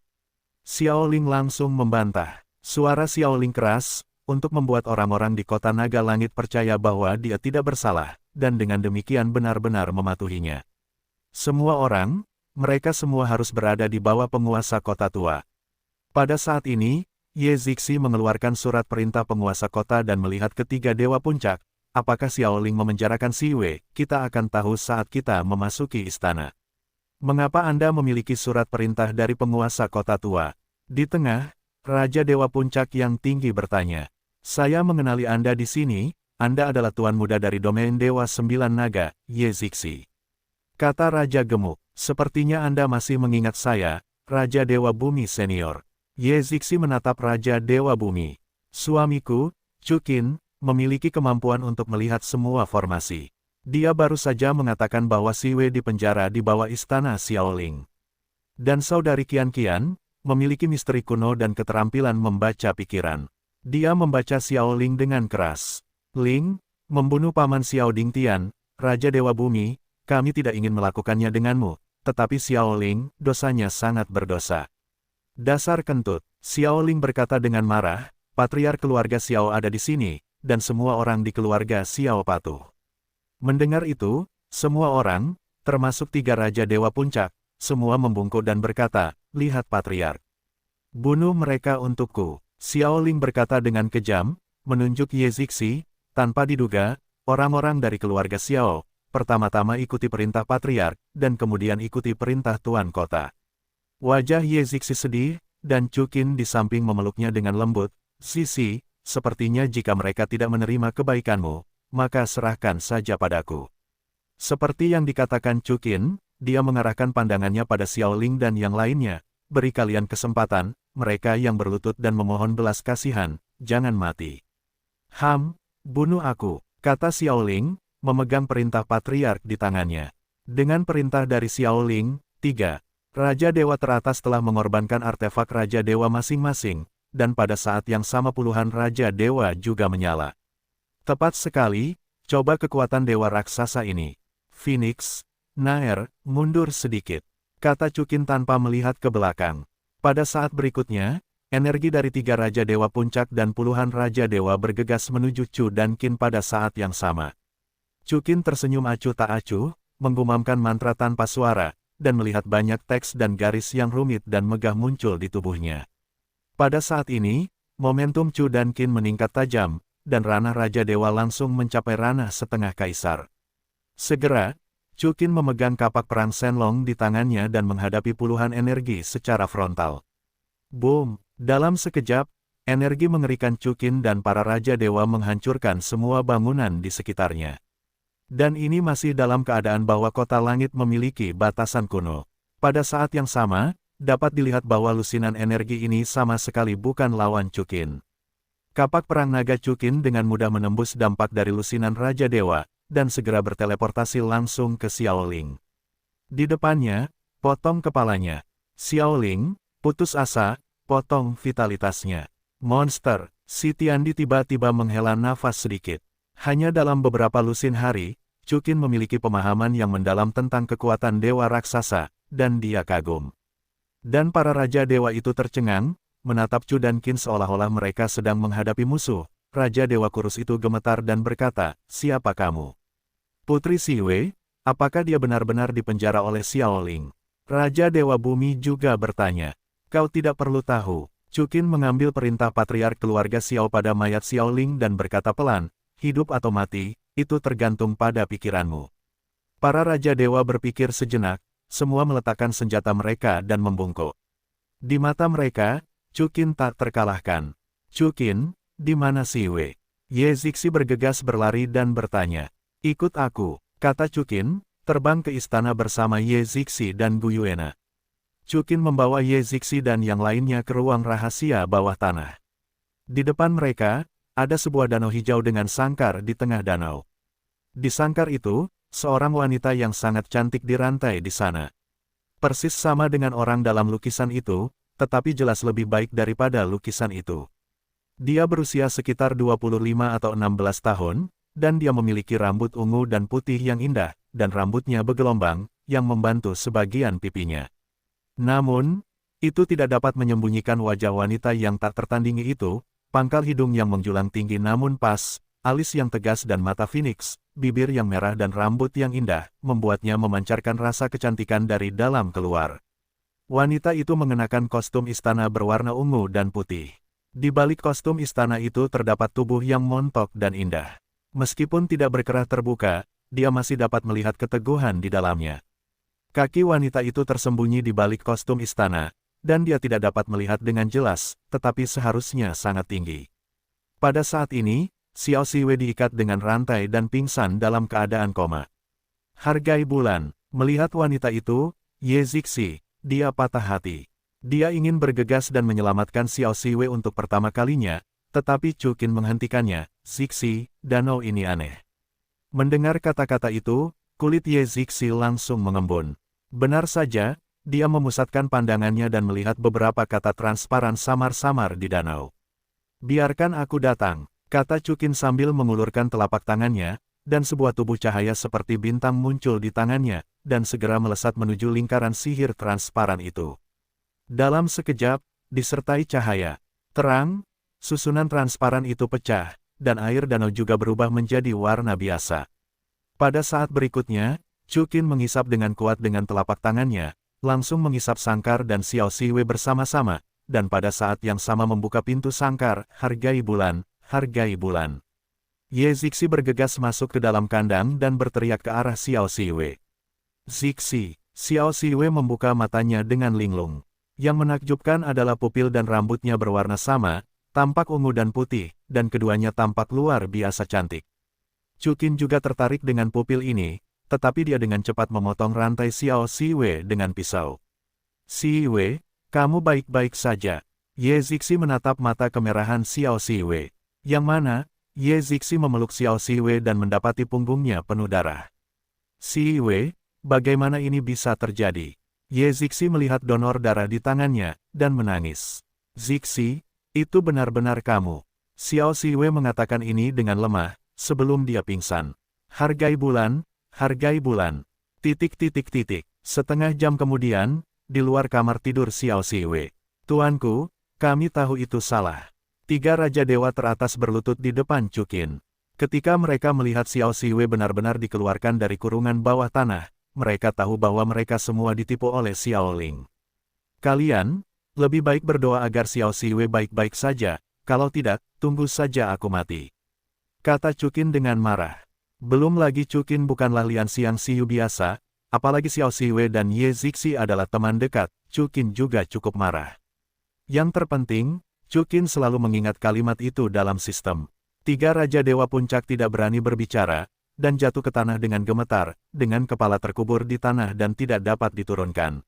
Xiao Ling langsung membantah. Suara Xiao Ling keras, untuk membuat orang-orang di kota naga langit percaya bahwa dia tidak bersalah, dan dengan demikian benar-benar mematuhinya. Semua orang, mereka semua harus berada di bawah penguasa kota tua. Pada saat ini, Ye Zixi mengeluarkan surat perintah penguasa kota dan melihat ketiga Dewa Puncak. Apakah Xiao Ling memenjarakan Si Wei? Kita akan tahu saat kita memasuki istana. Mengapa Anda memiliki surat perintah dari penguasa kota tua? Di tengah, Raja Dewa Puncak yang tinggi bertanya. Saya mengenali Anda di sini, Anda adalah tuan muda dari domain Dewa Sembilan Naga, Ye Zixi. Kata Raja Gemuk, sepertinya Anda masih mengingat saya, Raja Dewa Bumi Senior. Ye Zixi menatap Raja Dewa Bumi. Suamiku, Chu Qin, memiliki kemampuan untuk melihat semua formasi. Dia baru saja mengatakan bahwa Si Wei dipenjara di bawah istana Xiao Ling. Dan saudari Qian Qian, memiliki misteri kuno dan keterampilan membaca pikiran. Dia membaca Xiao Ling dengan keras. Ling, membunuh paman Xiao Dingtian, Raja Dewa Bumi, kami tidak ingin melakukannya denganmu, tetapi Xiao Ling, dosanya sangat berdosa. Dasar kentut, Xiao Ling berkata dengan marah, patriark keluarga Xiao ada di sini, dan semua orang di keluarga Xiao patuh. Mendengar itu, semua orang, termasuk tiga Raja Dewa Puncak, semua membungkuk dan berkata, lihat patriark. Bunuh mereka untukku. Xiao Ling berkata dengan kejam, menunjuk Ye Zixi, tanpa diduga, orang-orang dari keluarga Xiao, pertama-tama ikuti perintah patriark, dan kemudian ikuti perintah tuan kota. Wajah Ye Zixi sedih, dan Chu Qin di samping memeluknya dengan lembut, Sisi, sepertinya jika mereka tidak menerima kebaikanmu, maka serahkan saja padaku. Seperti yang dikatakan Chu Qin, dia mengarahkan pandangannya pada Xiao Ling dan yang lainnya, beri kalian kesempatan, mereka yang berlutut dan memohon belas kasihan, jangan mati. Bunuh aku, kata Xiao Ling, memegang perintah patriark di tangannya. Dengan perintah dari Xiao Ling, tiga Raja Dewa teratas telah mengorbankan artefak Raja Dewa masing-masing, dan pada saat yang sama puluhan Raja Dewa juga menyala. Tepat sekali, coba kekuatan Dewa Raksasa ini. Phoenix, Naer, mundur sedikit, kata Chu Qin tanpa melihat ke belakang. Pada saat berikutnya, energi dari tiga Raja Dewa Puncak dan puluhan Raja Dewa bergegas menuju Chu dan Qin pada saat yang sama. Chu Qin tersenyum acuh tak acuh, menggumamkan mantra tanpa suara, dan melihat banyak teks dan garis yang rumit dan megah muncul di tubuhnya. Pada saat ini, momentum Chu dan Qin meningkat tajam, dan ranah Raja Dewa langsung mencapai ranah setengah kaisar. Segera, Chu Qin memegang kapak perang Shenlong di tangannya dan menghadapi puluhan energi secara frontal. Boom! Dalam sekejap, energi mengerikan Chu Qin dan para Raja Dewa menghancurkan semua bangunan di sekitarnya. Dan ini masih dalam keadaan bahwa kota langit memiliki batasan kuno. Pada saat yang sama, dapat dilihat bahwa lusinan energi ini sama sekali bukan lawan Chu Qin. Kapak perang naga Chu Qin dengan mudah menembus dampak dari lusinan Raja Dewa, dan segera berteleportasi langsung ke Xiao Ling. Di depannya, potong kepalanya. Xiao Ling, putus asa, potong vitalitasnya. Monster, si Tiandi tiba-tiba menghela nafas sedikit. Hanya dalam beberapa lusin hari, Chu Qin memiliki pemahaman yang mendalam tentang kekuatan Dewa Raksasa, dan dia kagum. Dan para Raja Dewa itu tercengang, menatap Chu dan Qin seolah-olah mereka sedang menghadapi musuh. Raja Dewa kurus itu gemetar dan berkata, siapa kamu? Putri Si Wei, apakah dia benar-benar dipenjara oleh Xiao Ling? Raja Dewa Bumi juga bertanya. Kau tidak perlu tahu. Chu Qin mengambil perintah patriark keluarga Xiao pada mayat Xiao Ling dan berkata pelan, hidup atau mati, itu tergantung pada pikiranmu. Para Raja Dewa berpikir sejenak, semua meletakkan senjata mereka dan membungkuk. Di mata mereka, Chukin tak terkalahkan. Chukin, di mana si Wei? Ye Zixi bergegas berlari dan bertanya. Ikut aku, kata Chukin, terbang ke istana bersama Ye Zixi dan Gu Yuena. Chukin membawa Ye Zixi dan yang lainnya ke ruang rahasia bawah tanah. Di depan mereka, ada sebuah danau hijau dengan sangkar di tengah danau. Di sangkar itu, seorang wanita yang sangat cantik dirantai di sana. Persis sama dengan orang dalam lukisan itu, tetapi jelas lebih baik daripada lukisan itu. Dia berusia sekitar 25 atau 16 tahun, dan dia memiliki rambut ungu dan putih yang indah, dan rambutnya bergelombang, yang membantu sebagian pipinya. Namun, itu tidak dapat menyembunyikan wajah wanita yang tak tertandingi itu, pangkal hidung yang menjulang tinggi namun pas, alis yang tegas dan mata phoenix, bibir yang merah dan rambut yang indah, membuatnya memancarkan rasa kecantikan dari dalam keluar. Wanita itu mengenakan kostum istana berwarna ungu dan putih. Di balik kostum istana itu terdapat tubuh yang montok dan indah. Meskipun tidak berkerah terbuka, dia masih dapat melihat keteguhan di dalamnya. Kaki wanita itu tersembunyi di balik kostum istana, dan dia tidak dapat melihat dengan jelas, tetapi seharusnya sangat tinggi. Pada saat ini, Xiao Siwei diikat dengan rantai dan pingsan dalam keadaan koma. Hargai bulan, melihat wanita itu, Ye Zixi, dia patah hati. Dia ingin bergegas dan menyelamatkan Xiao Siwei untuk pertama kalinya, tetapi Chukin menghentikannya. Zixi, danau ini aneh. Mendengar kata-kata itu, kulit Ye Zixi langsung mengembun. Benar saja, dia memusatkan pandangannya dan melihat beberapa kata transparan samar-samar di danau. Biarkan aku datang, kata Chukin sambil mengulurkan telapak tangannya, dan sebuah tubuh cahaya seperti bintang muncul di tangannya, dan segera melesat menuju lingkaran sihir transparan itu. Dalam sekejap, disertai cahaya terang, susunan transparan itu pecah, dan air danau juga berubah menjadi warna biasa. Pada saat berikutnya, Chukin menghisap dengan kuat dengan telapak tangannya, langsung menghisap sangkar dan Xiao Siwei bersama-sama, dan pada saat yang sama membuka pintu sangkar. Hargai bulan, hargai bulan. Ye Zixi bergegas masuk ke dalam kandang dan berteriak ke arah Xiao Siwei. Zixi, Xiao Siwei membuka matanya dengan linglung. Yang menakjubkan adalah pupil dan rambutnya berwarna sama, tampak ungu dan putih, dan keduanya tampak luar biasa cantik. Chukin juga tertarik dengan pupil ini, tetapi dia dengan cepat memotong rantai Xiao Siwei dengan pisau. Siwei, kamu baik-baik saja. Ye Zixi menatap mata kemerahan Xiao Siwei. Yang mana, Ye Zixi memeluk Xiao Siwei dan mendapati punggungnya penuh darah. Siwei, bagaimana ini bisa terjadi? Ye Zixi melihat donor darah di tangannya, dan menangis. Zixi, itu benar-benar kamu. Xiao Siwei mengatakan ini dengan lemah, sebelum dia pingsan. Hargai bulan, hargai bulan. Setengah jam kemudian, di luar kamar tidur Xiao Siwei. Tuanku, kami tahu itu salah. 3 Raja Dewa teratas berlutut di depan Chukin. Ketika mereka melihat Xiao Siwei benar-benar dikeluarkan dari kurungan bawah tanah, mereka tahu bahwa mereka semua ditipu oleh Xiao Ling. Kalian, lebih baik berdoa agar Xiao Siwei baik-baik saja, kalau tidak, tunggu saja aku mati. Kata Chukin dengan marah. Belum lagi Chukin bukanlah Lian Xiang Xiu biasa, apalagi Xiao Siwei dan Ye Zixi adalah teman dekat, Chukin juga cukup marah. Yang terpenting, Chukin selalu mengingat kalimat itu dalam sistem. 3 Raja Dewa Puncak tidak berani berbicara, dan jatuh ke tanah dengan gemetar, dengan kepala terkubur di tanah dan tidak dapat diturunkan.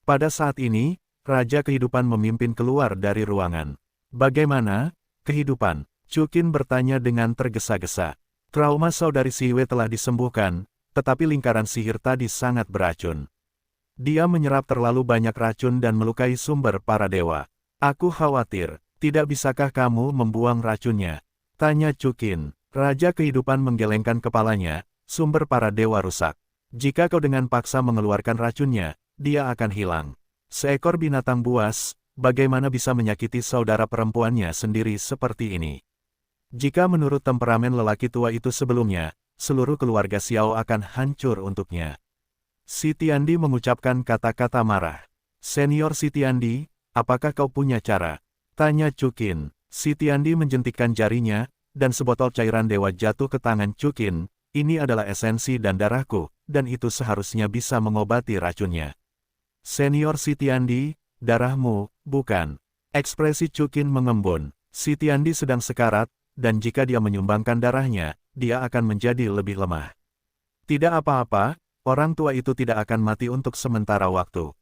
Pada saat ini, Raja Kehidupan memimpin keluar dari ruangan. Bagaimana, kehidupan? Chukin bertanya dengan tergesa-gesa. Trauma saudari Siwei telah disembuhkan, tetapi lingkaran sihir tadi sangat beracun. Dia menyerap terlalu banyak racun dan melukai sumber para dewa. Aku khawatir, tidak bisakah kamu membuang racunnya? Tanya Chukin. Raja Kehidupan menggelengkan kepalanya, sumber para dewa rusak. Jika kau dengan paksa mengeluarkan racunnya, dia akan hilang. Seekor binatang buas, bagaimana bisa menyakiti saudara perempuannya sendiri seperti ini? Jika menurut temperamen lelaki tua itu sebelumnya, seluruh keluarga Xiao akan hancur untuknya. Si Tiandi mengucapkan kata-kata marah. Senior Si Tiandi, apakah kau punya cara? Tanya Chukin. Si Tiandi menjentikkan jarinya, dan sebotol cairan dewa jatuh ke tangan Chukin. Ini adalah esensi dan darahku, dan itu seharusnya bisa mengobati racunnya. Senior Sitiandi, darahmu, bukan. Ekspresi Chukin mengembun. Sitiandi sedang sekarat, dan jika dia menyumbangkan darahnya, dia akan menjadi lebih lemah. Tidak apa-apa, orang tua itu tidak akan mati untuk sementara waktu.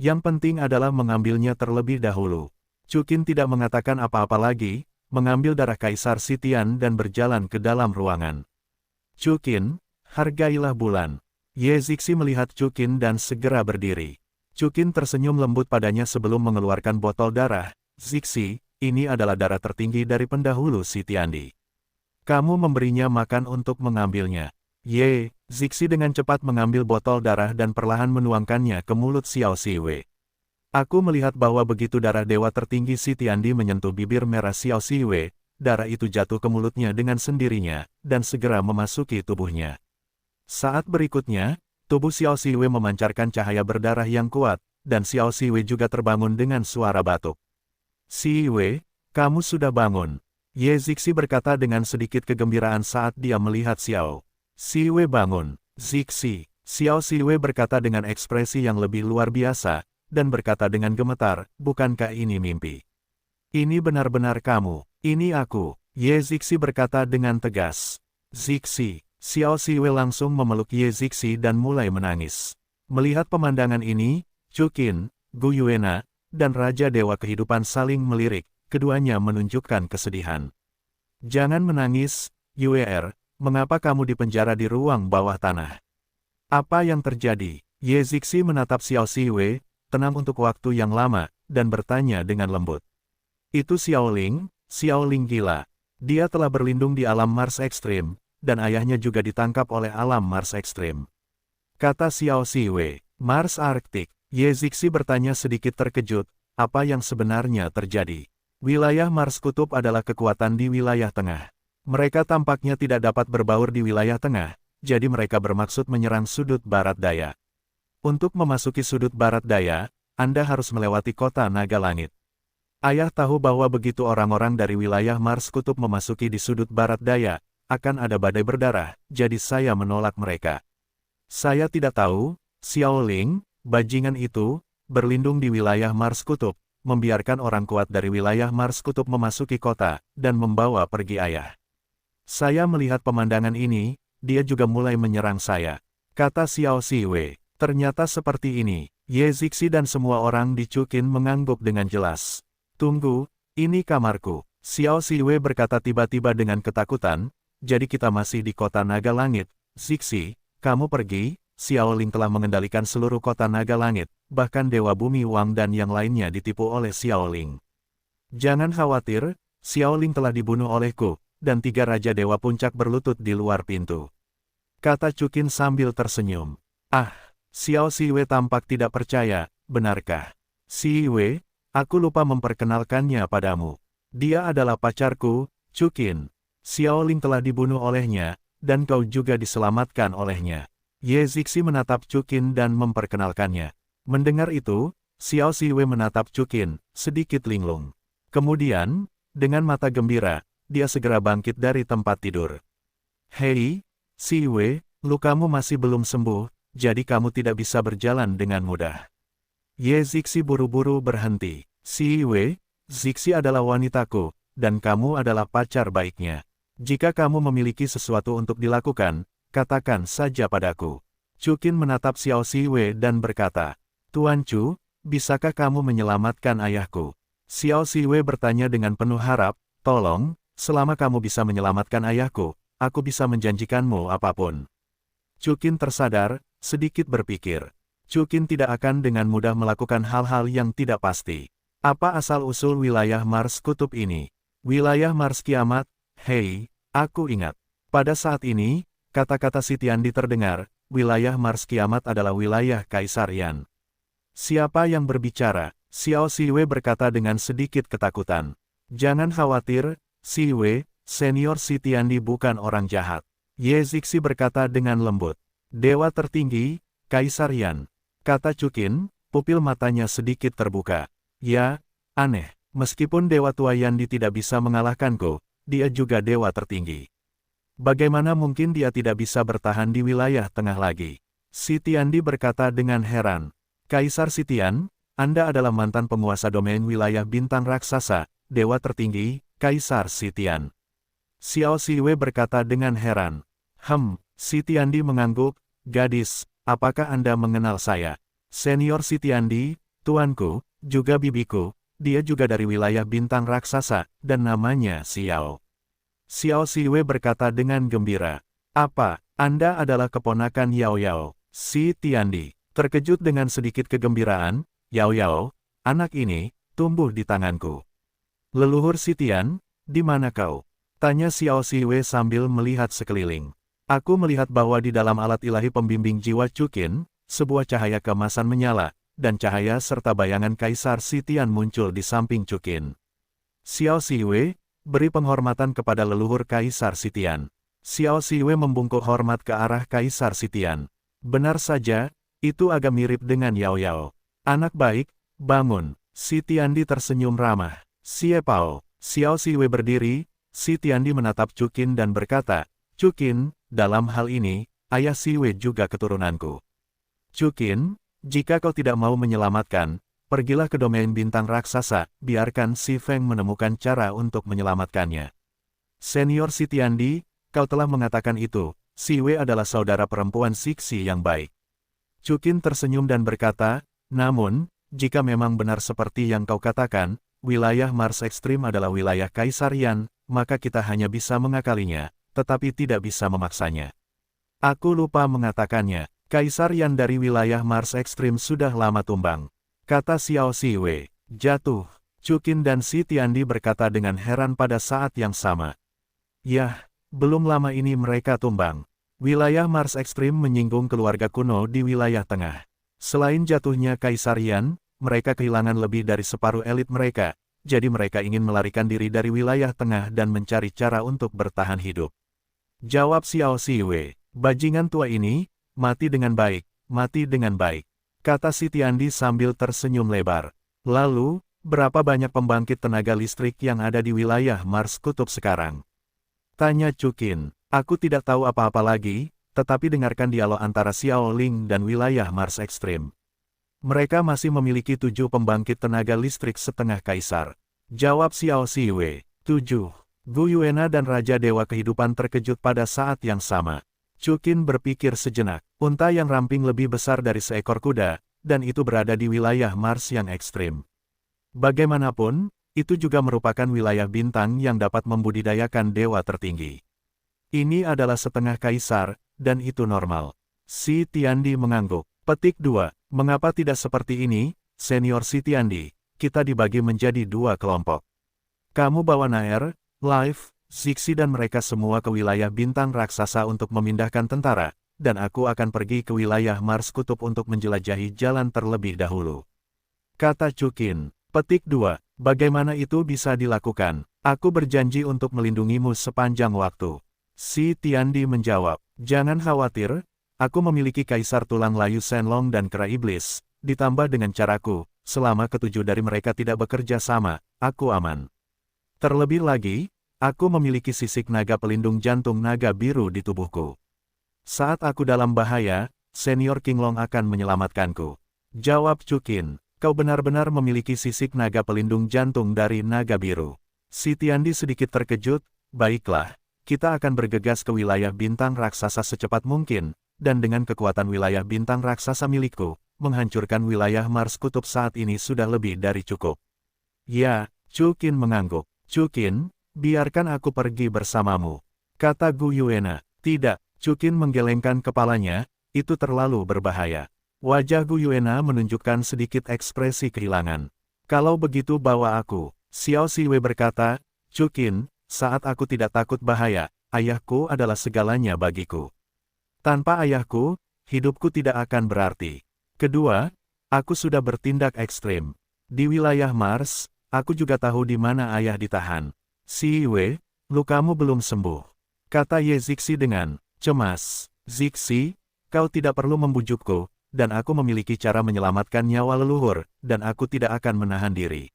Yang penting adalah mengambilnya terlebih dahulu. Chukin tidak mengatakan apa-apa lagi, mengambil darah Kaisar Sitian dan berjalan ke dalam ruangan. Chukin, hargailah bulan. Ye Zixi melihat Chukin dan segera berdiri. Chukin tersenyum lembut padanya sebelum mengeluarkan botol darah. Zixi, ini adalah darah tertinggi dari pendahulu Sitiandi. Kamu memberinya makan untuk mengambilnya. Ye, Zixi dengan cepat mengambil botol darah dan perlahan menuangkannya ke mulut Xiao Siwei. Aku melihat bahwa begitu darah dewa tertinggi Sitiandi menyentuh bibir merah Xiao Siwei, darah itu jatuh ke mulutnya dengan sendirinya, dan segera memasuki tubuhnya. Saat berikutnya, tubuh Xiao Siwei memancarkan cahaya berdarah yang kuat, dan Xiao Siwei juga terbangun dengan suara batuk. Siwei, kamu sudah bangun. Ye Zixi berkata dengan sedikit kegembiraan saat dia melihat Xiao Siwei bangun. Zixi, Xiao Siwei berkata dengan ekspresi yang lebih luar biasa, dan berkata dengan gemetar, bukankah ini mimpi? Ini benar-benar kamu. Ini aku, Ye Zixi berkata dengan tegas. Zixi, Xiao Siwei langsung memeluk Ye Zixi dan mulai menangis. Melihat pemandangan ini, Chukin, Gu Yuena, dan Raja Dewa Kehidupan saling melirik, keduanya menunjukkan kesedihan. Jangan menangis, Yuer, mengapa kamu dipenjara di ruang bawah tanah? Apa yang terjadi? Ye Zixi menatap Xiao Siwei, tenang untuk waktu yang lama, dan bertanya dengan lembut. Itu Xiao Ling gila. Dia telah berlindung di alam Mars Ekstrim, dan ayahnya juga ditangkap oleh alam Mars Ekstrim. Kata Xiao Siwei, Mars Arktik. Ye Zixi bertanya sedikit terkejut, apa yang sebenarnya terjadi? Wilayah Mars Kutub adalah kekuatan di wilayah tengah. Mereka tampaknya tidak dapat berbaur di wilayah tengah, jadi mereka bermaksud menyerang sudut barat daya. Untuk memasuki sudut barat daya, Anda harus melewati kota Naga Langit. Ayah tahu bahwa begitu orang-orang dari wilayah Mars Kutub memasuki di sudut barat daya, akan ada badai berdarah, jadi saya menolak mereka. Saya tidak tahu, Xiao Ling, bajingan itu, berlindung di wilayah Mars Kutub, membiarkan orang kuat dari wilayah Mars Kutub memasuki kota, dan membawa pergi ayah. Saya melihat pemandangan ini, dia juga mulai menyerang saya. Kata Xiao Siwei, ternyata seperti ini. Ye Zixi dan semua orang di Chukin mengangguk dengan jelas. Tunggu, ini kamarku. Xiao Siwei berkata tiba-tiba dengan ketakutan, jadi kita masih di kota Naga Langit. Zixi, kamu pergi, Xiao Ling telah mengendalikan seluruh kota Naga Langit, bahkan Dewa Bumi Wang dan yang lainnya ditipu oleh Xiao Ling. Jangan khawatir, Xiao Ling telah dibunuh olehku, dan 3 Raja Dewa Puncak berlutut di luar pintu. Kata Chukin sambil tersenyum. Ah, Xiao Siwei tampak tidak percaya, benarkah? Siwei, aku lupa memperkenalkannya padamu. Dia adalah pacarku, Chukin. Xiao Ling telah dibunuh olehnya, dan kau juga diselamatkan olehnya. Ye Zixi menatap Chukin dan memperkenalkannya. Mendengar itu, Xiao Siwei menatap Chukin, sedikit linglung. Kemudian, dengan mata gembira, dia segera bangkit dari tempat tidur. Hei, Siwei, lukamu masih belum sembuh, jadi kamu tidak bisa berjalan dengan mudah. Ye Zixi buru-buru berhenti. Siwei, Zixi adalah wanitaku, dan kamu adalah pacar baiknya. Jika kamu memiliki sesuatu untuk dilakukan, katakan saja padaku. Chukin menatap Xiao Siwei dan berkata, Tuan Chu, bisakah kamu menyelamatkan ayahku? Xiao Siwei bertanya dengan penuh harap, tolong, selama kamu bisa menyelamatkan ayahku, aku bisa menjanjikanmu apapun. Chukin tersadar, sedikit berpikir. Chukin tidak akan dengan mudah melakukan hal-hal yang tidak pasti. Apa asal-usul wilayah Mars Kutub ini? Wilayah Mars Kiamat? Hei, aku ingat. Pada saat ini, kata-kata Sitiandi terdengar, wilayah Mars Kiamat adalah wilayah Kaisar Yan. Siapa yang berbicara? Xiao Siwei berkata dengan sedikit ketakutan. Jangan khawatir, Siwei, senior Sitiandi bukan orang jahat. Ye Zixi berkata dengan lembut. Dewa tertinggi, Kaisar Yan. Kata Chukin, pupil matanya sedikit terbuka. Ya, aneh. Meskipun Dewa Tua Yandi tidak bisa mengalahkanku, dia juga dewa tertinggi. Bagaimana mungkin dia tidak bisa bertahan di wilayah tengah lagi? Si Tiandi berkata dengan heran. Kaisar Sitian, Anda adalah mantan penguasa domain wilayah bintang raksasa, dewa tertinggi, Kaisar Sitian. Xiao Siwei berkata dengan heran. Si Tiandi mengangguk, gadis, apakah Anda mengenal saya? Senior Si Tiandi, tuanku, juga bibiku, dia juga dari wilayah bintang raksasa, dan namanya Xiao. Xiao Siwei berkata dengan gembira. Apa, Anda adalah keponakan Yao Yao? Si Tiandi terkejut dengan sedikit kegembiraan. Yao Yao, anak ini, tumbuh di tanganku. Leluhur Sitian, di mana kau? Tanya Xiao Siwei sambil melihat sekeliling. Aku melihat bahwa di dalam alat ilahi pembimbing jiwa Chukin, sebuah cahaya keemasan menyala, dan cahaya serta bayangan Kaisar Sitian muncul di samping Chukin. Xiao Siwei, beri penghormatan kepada leluhur Kaisar Sitian. Xiao Siwei membungkuk hormat ke arah Kaisar Sitian. Benar saja, itu agak mirip dengan Yao Yao. Anak baik, bangun. Si Tiandi tersenyum ramah. Siepao. Xiao Siwei berdiri, Si Tiandi menatap Chukin dan berkata, Chukin, dalam hal ini, ayah Siwei juga keturunanku. Chukin, jika kau tidak mau menyelamatkan, pergilah ke domain bintang raksasa, biarkan Si Feng menemukan cara untuk menyelamatkannya. Senior Si Tiandi, kau telah mengatakan itu, Siwei adalah saudara perempuan Sixi yang baik. Chukin tersenyum dan berkata, namun, jika memang benar seperti yang kau katakan, wilayah Mars Ekstrim adalah wilayah Kaisar Yan, maka kita hanya bisa mengakalinya, tetapi tidak bisa memaksanya. Aku lupa mengatakannya, Kaisar Yan dari wilayah Mars Ekstrim sudah lama tumbang. Kata Xiao Siwei, jatuh. Chukin dan Si Tiandi berkata dengan heran pada saat yang sama. Yah, belum lama ini mereka tumbang. Wilayah Mars Ekstrim menyinggung keluarga kuno di wilayah tengah. Selain jatuhnya Kaisar Yan, mereka kehilangan lebih dari separuh elit mereka, jadi mereka ingin melarikan diri dari wilayah tengah dan mencari cara untuk bertahan hidup. Jawab Xiao Siwei, bajingan tua ini, mati dengan baik, mati dengan baik. Kata Si Tiandi sambil tersenyum lebar. Lalu, berapa banyak pembangkit tenaga listrik yang ada di wilayah Mars Kutub sekarang? Tanya Chukin. Aku tidak tahu apa-apa lagi, tetapi dengarkan dialog antara Xiao Ling dan wilayah Mars Ekstrim. Mereka masih memiliki 7 pembangkit tenaga listrik setengah kaisar. Jawab Xiao Siwei. 7. Gu Yuena dan Raja Dewa Kehidupan terkejut pada saat yang sama. Chukin berpikir sejenak. Unta yang ramping lebih besar dari seekor kuda, dan itu berada di wilayah Mars yang ekstrim. Bagaimanapun, itu juga merupakan wilayah bintang yang dapat membudidayakan dewa tertinggi. Ini adalah setengah kaisar, dan itu normal. Si Tiandi mengangguk. Petik 2. Mengapa tidak seperti ini, Senior Si Tiandi? Kita dibagi menjadi 2 kelompok. Kamu bawa Naer, Life, Zixi dan mereka semua ke wilayah bintang raksasa untuk memindahkan tentara, dan aku akan pergi ke wilayah Mars Kutub untuk menjelajahi jalan terlebih dahulu. Kata Chukin. Petik 2. Bagaimana itu bisa dilakukan? Aku berjanji untuk melindungimu sepanjang waktu. Si Tiandi menjawab. Jangan khawatir, aku memiliki Kaisar Tulang Layu Shenlong dan Kera Iblis, ditambah dengan caraku, selama ketujuh dari mereka tidak bekerja sama, aku aman. Terlebih lagi, aku memiliki sisik naga pelindung jantung naga biru di tubuhku. Saat aku dalam bahaya, Senior Qinglong akan menyelamatkanku. Jawab Chukin, kau benar-benar memiliki sisik naga pelindung jantung dari naga biru. Si Tiandi sedikit terkejut, baiklah, kita akan bergegas ke wilayah bintang raksasa secepat mungkin, dan dengan kekuatan wilayah bintang raksasa milikku, menghancurkan wilayah Mars Kutub saat ini sudah lebih dari cukup. Ya, Chukin mengangguk. Chukin, biarkan aku pergi bersamamu. Kata Gu Yuena. Tidak, Chukin menggelengkan kepalanya, itu terlalu berbahaya. Wajah Gu Yuena menunjukkan sedikit ekspresi kehilangan. Kalau begitu bawa aku. Xiao Siwei berkata, Chukin, saat aku tidak takut bahaya, ayahku adalah segalanya bagiku. Tanpa ayahku, hidupku tidak akan berarti. Kedua, aku sudah bertindak ekstrim. Di wilayah Mars, aku juga tahu di mana ayah ditahan. Siwei, lukamu belum sembuh. Kata Ye Zixi dengan cemas. Zixi, kau tidak perlu membujukku, dan aku memiliki cara menyelamatkan nyawa leluhur, dan aku tidak akan menahan diri.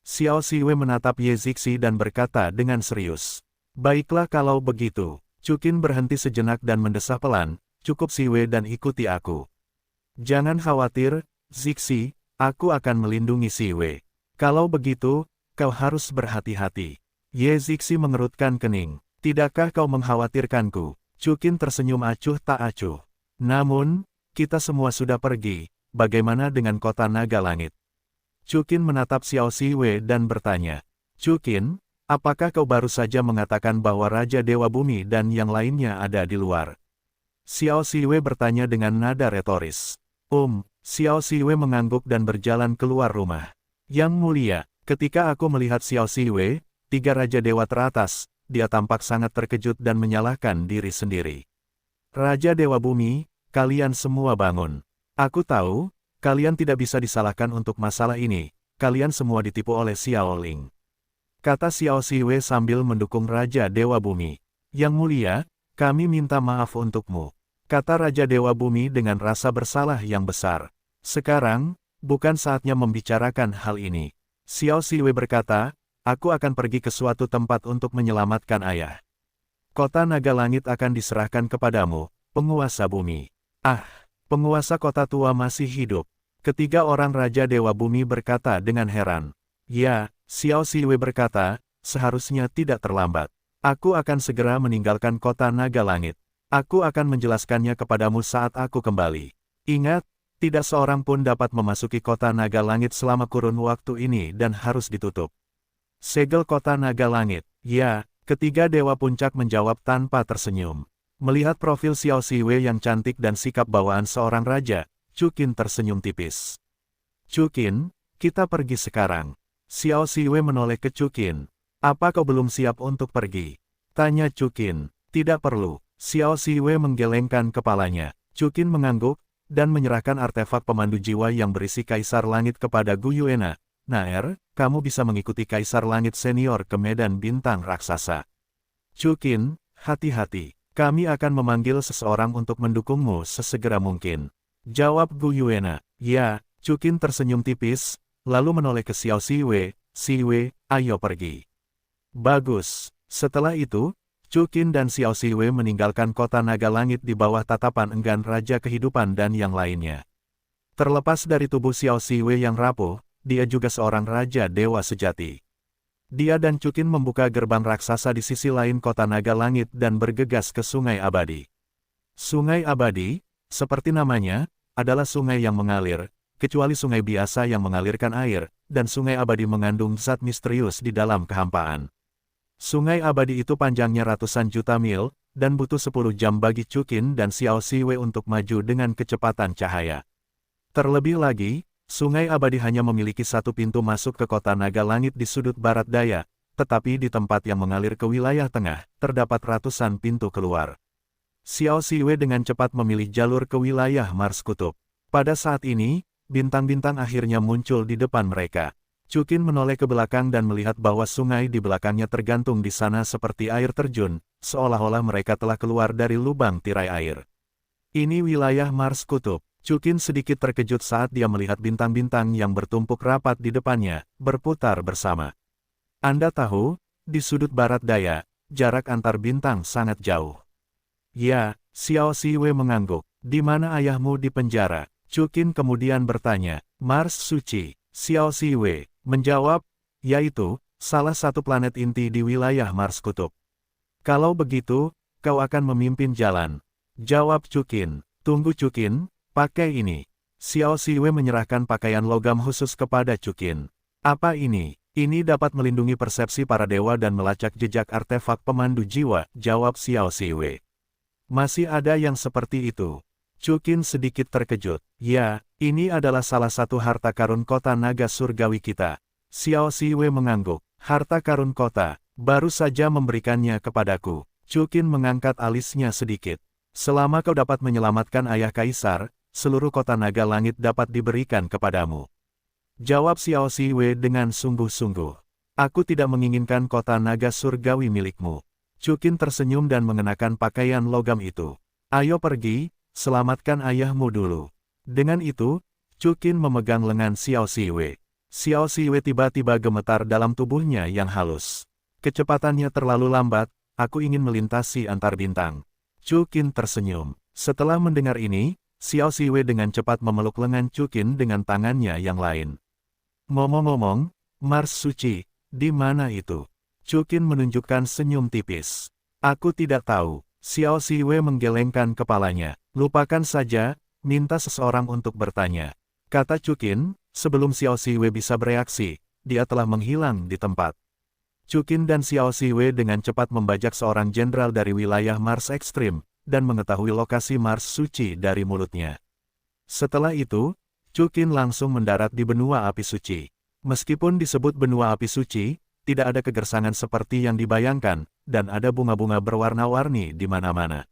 Xiao Siwei menatap Ye Zixi dan berkata dengan serius. Baiklah kalau begitu. Chukin berhenti sejenak dan mendesah pelan, cukup Siwe dan ikuti aku. Jangan khawatir, Zixi, aku akan melindungi Siwe. Kalau begitu, kau harus berhati-hati. Ye Zixi mengerutkan kening. Tidakkah kau mengkhawatirkanku? Chukin tersenyum acuh tak acuh. Namun, kita semua sudah pergi, bagaimana dengan kota naga langit? Chukin menatap Xiao Siwe dan bertanya. Chukin, apakah kau baru saja mengatakan bahwa Raja Dewa Bumi dan yang lainnya ada di luar? Xiao Siwe bertanya dengan nada retoris. Xiao Siwe mengangguk dan berjalan keluar rumah. Yang mulia, ketika aku melihat Xiao Siwe, 3 Raja Dewa teratas, dia tampak sangat terkejut dan menyalahkan diri sendiri. Raja Dewa Bumi, kalian semua bangun. Aku tahu, kalian tidak bisa disalahkan untuk masalah ini, kalian semua ditipu oleh Xiao Ling. Kata Xiao Siwe sambil mendukung Raja Dewa Bumi. Yang mulia, kami minta maaf untukmu. Kata Raja Dewa Bumi dengan rasa bersalah yang besar. Sekarang, bukan saatnya membicarakan hal ini. Xiao Siwe berkata, aku akan pergi ke suatu tempat untuk menyelamatkan ayah. Kota Naga Langit akan diserahkan kepadamu, penguasa bumi. Penguasa kota tua masih hidup. Ketiga orang Raja Dewa Bumi berkata dengan heran. Ya, Xiao Siwe berkata, seharusnya tidak terlambat. Aku akan segera meninggalkan kota Naga Langit. Aku akan menjelaskannya kepadamu saat aku kembali. Ingat, tidak seorang pun dapat memasuki kota Naga Langit selama kurun waktu ini dan harus ditutup. Segel kota Naga Langit. Ya, ketiga Dewa Puncak menjawab tanpa tersenyum. Melihat profil Xiao Siwe yang cantik dan sikap bawaan seorang raja, Chukin tersenyum tipis. Chukin, kita pergi sekarang. Xiao Siwe menoleh ke Chukin. Apa kau belum siap untuk pergi? Tanya Chukin. Tidak perlu. Xiao Siwe menggelengkan kepalanya. Chukin mengangguk, dan menyerahkan artefak pemandu jiwa yang berisi Kaisar Langit kepada Gu Yuena. Naer, kamu bisa mengikuti Kaisar Langit Senior ke medan bintang raksasa. Chukin, hati-hati. Kami akan memanggil seseorang untuk mendukungmu sesegera mungkin. Jawab Gu Yuena. Ya, Chukin tersenyum tipis, lalu menoleh ke Xiao Siwe. Siwe, ayo pergi. Bagus. Setelah itu, Chukin dan Xiao Siwe meninggalkan kota Naga Langit di bawah tatapan enggan Raja Kehidupan dan yang lainnya. Terlepas dari tubuh Xiao Siwe yang rapuh, dia juga seorang Raja Dewa sejati. Dia dan Chukin membuka gerbang raksasa di sisi lain kota Naga Langit dan bergegas ke Sungai Abadi. Sungai Abadi, seperti namanya, adalah sungai yang mengalir, kecuali sungai biasa yang mengalirkan air, dan Sungai Abadi mengandung zat misterius di dalam kehampaan. Sungai Abadi itu panjangnya ratusan juta mil, dan butuh 10 jam bagi Chukin dan Xiao Siwe untuk maju dengan kecepatan cahaya. Terlebih lagi, Sungai Abadi hanya memiliki satu pintu masuk ke kota Naga Langit di sudut barat daya, tetapi di tempat yang mengalir ke wilayah tengah, terdapat ratusan pintu keluar. Xiao Siwe dengan cepat memilih jalur ke wilayah Mars Kutub. Pada saat ini, bintang-bintang akhirnya muncul di depan mereka. Chukin menoleh ke belakang dan melihat bahwa sungai di belakangnya tergantung di sana seperti air terjun, seolah-olah mereka telah keluar dari lubang tirai air. Ini wilayah Mars Kutub. Chukin sedikit terkejut saat dia melihat bintang-bintang yang bertumpuk rapat di depannya, berputar bersama. Anda tahu, di sudut barat daya, jarak antar bintang sangat jauh. Ya, Xiao Siwe mengangguk. Di mana ayahmu di penjara? Chukin kemudian bertanya. Mars Suci. Xiao Siwe menjawab, yaitu, salah satu planet inti di wilayah Mars Kutub. Kalau begitu, kau akan memimpin jalan. Jawab Chukin. Tunggu Chukin. Pakai ini. Xiao Siwe menyerahkan pakaian logam khusus kepada Chukin. Apa ini? Ini dapat melindungi persepsi para dewa dan melacak jejak artefak pemandu jiwa, jawab Xiao Siwe. Masih ada yang seperti itu. Chukin sedikit terkejut. Ya, ini adalah salah satu harta karun kota naga surgawi kita. Xiao Siwe mengangguk. Harta karun kota, baru saja memberikannya kepadaku. Chukin mengangkat alisnya sedikit. Selama kau dapat menyelamatkan ayah kaisar, seluruh kota naga langit dapat diberikan kepadamu. Jawab Xiao Siwe dengan sungguh-sungguh. Aku tidak menginginkan kota naga surgawi milikmu. Chukin tersenyum dan mengenakan pakaian logam itu. Ayo pergi, selamatkan ayahmu dulu. Dengan itu, Chukin memegang lengan Xiao Siwe. Xiao Siwe tiba-tiba gemetar dalam tubuhnya yang halus. Kecepatannya terlalu lambat, aku ingin melintasi antar bintang. Chukin tersenyum. Setelah mendengar ini, Xiao Siwei dengan cepat memeluk lengan Chukin dengan tangannya yang lain. Ngomong-ngomong, Mars suci, di mana itu? Chukin menunjukkan senyum tipis. Aku tidak tahu. Xiao Siwei menggelengkan kepalanya. Lupakan saja, minta seseorang untuk bertanya. Kata Chukin, sebelum Xiao Siwei bisa bereaksi, dia telah menghilang di tempat. Chukin dan Xiao Siwei dengan cepat membajak seorang jenderal dari wilayah Mars Ekstrim, dan mengetahui lokasi Mars suci dari mulutnya. Setelah itu, Chukin langsung mendarat di benua api suci. Meskipun disebut benua api suci, tidak ada kegersangan seperti yang dibayangkan, dan ada bunga-bunga berwarna-warni di mana-mana.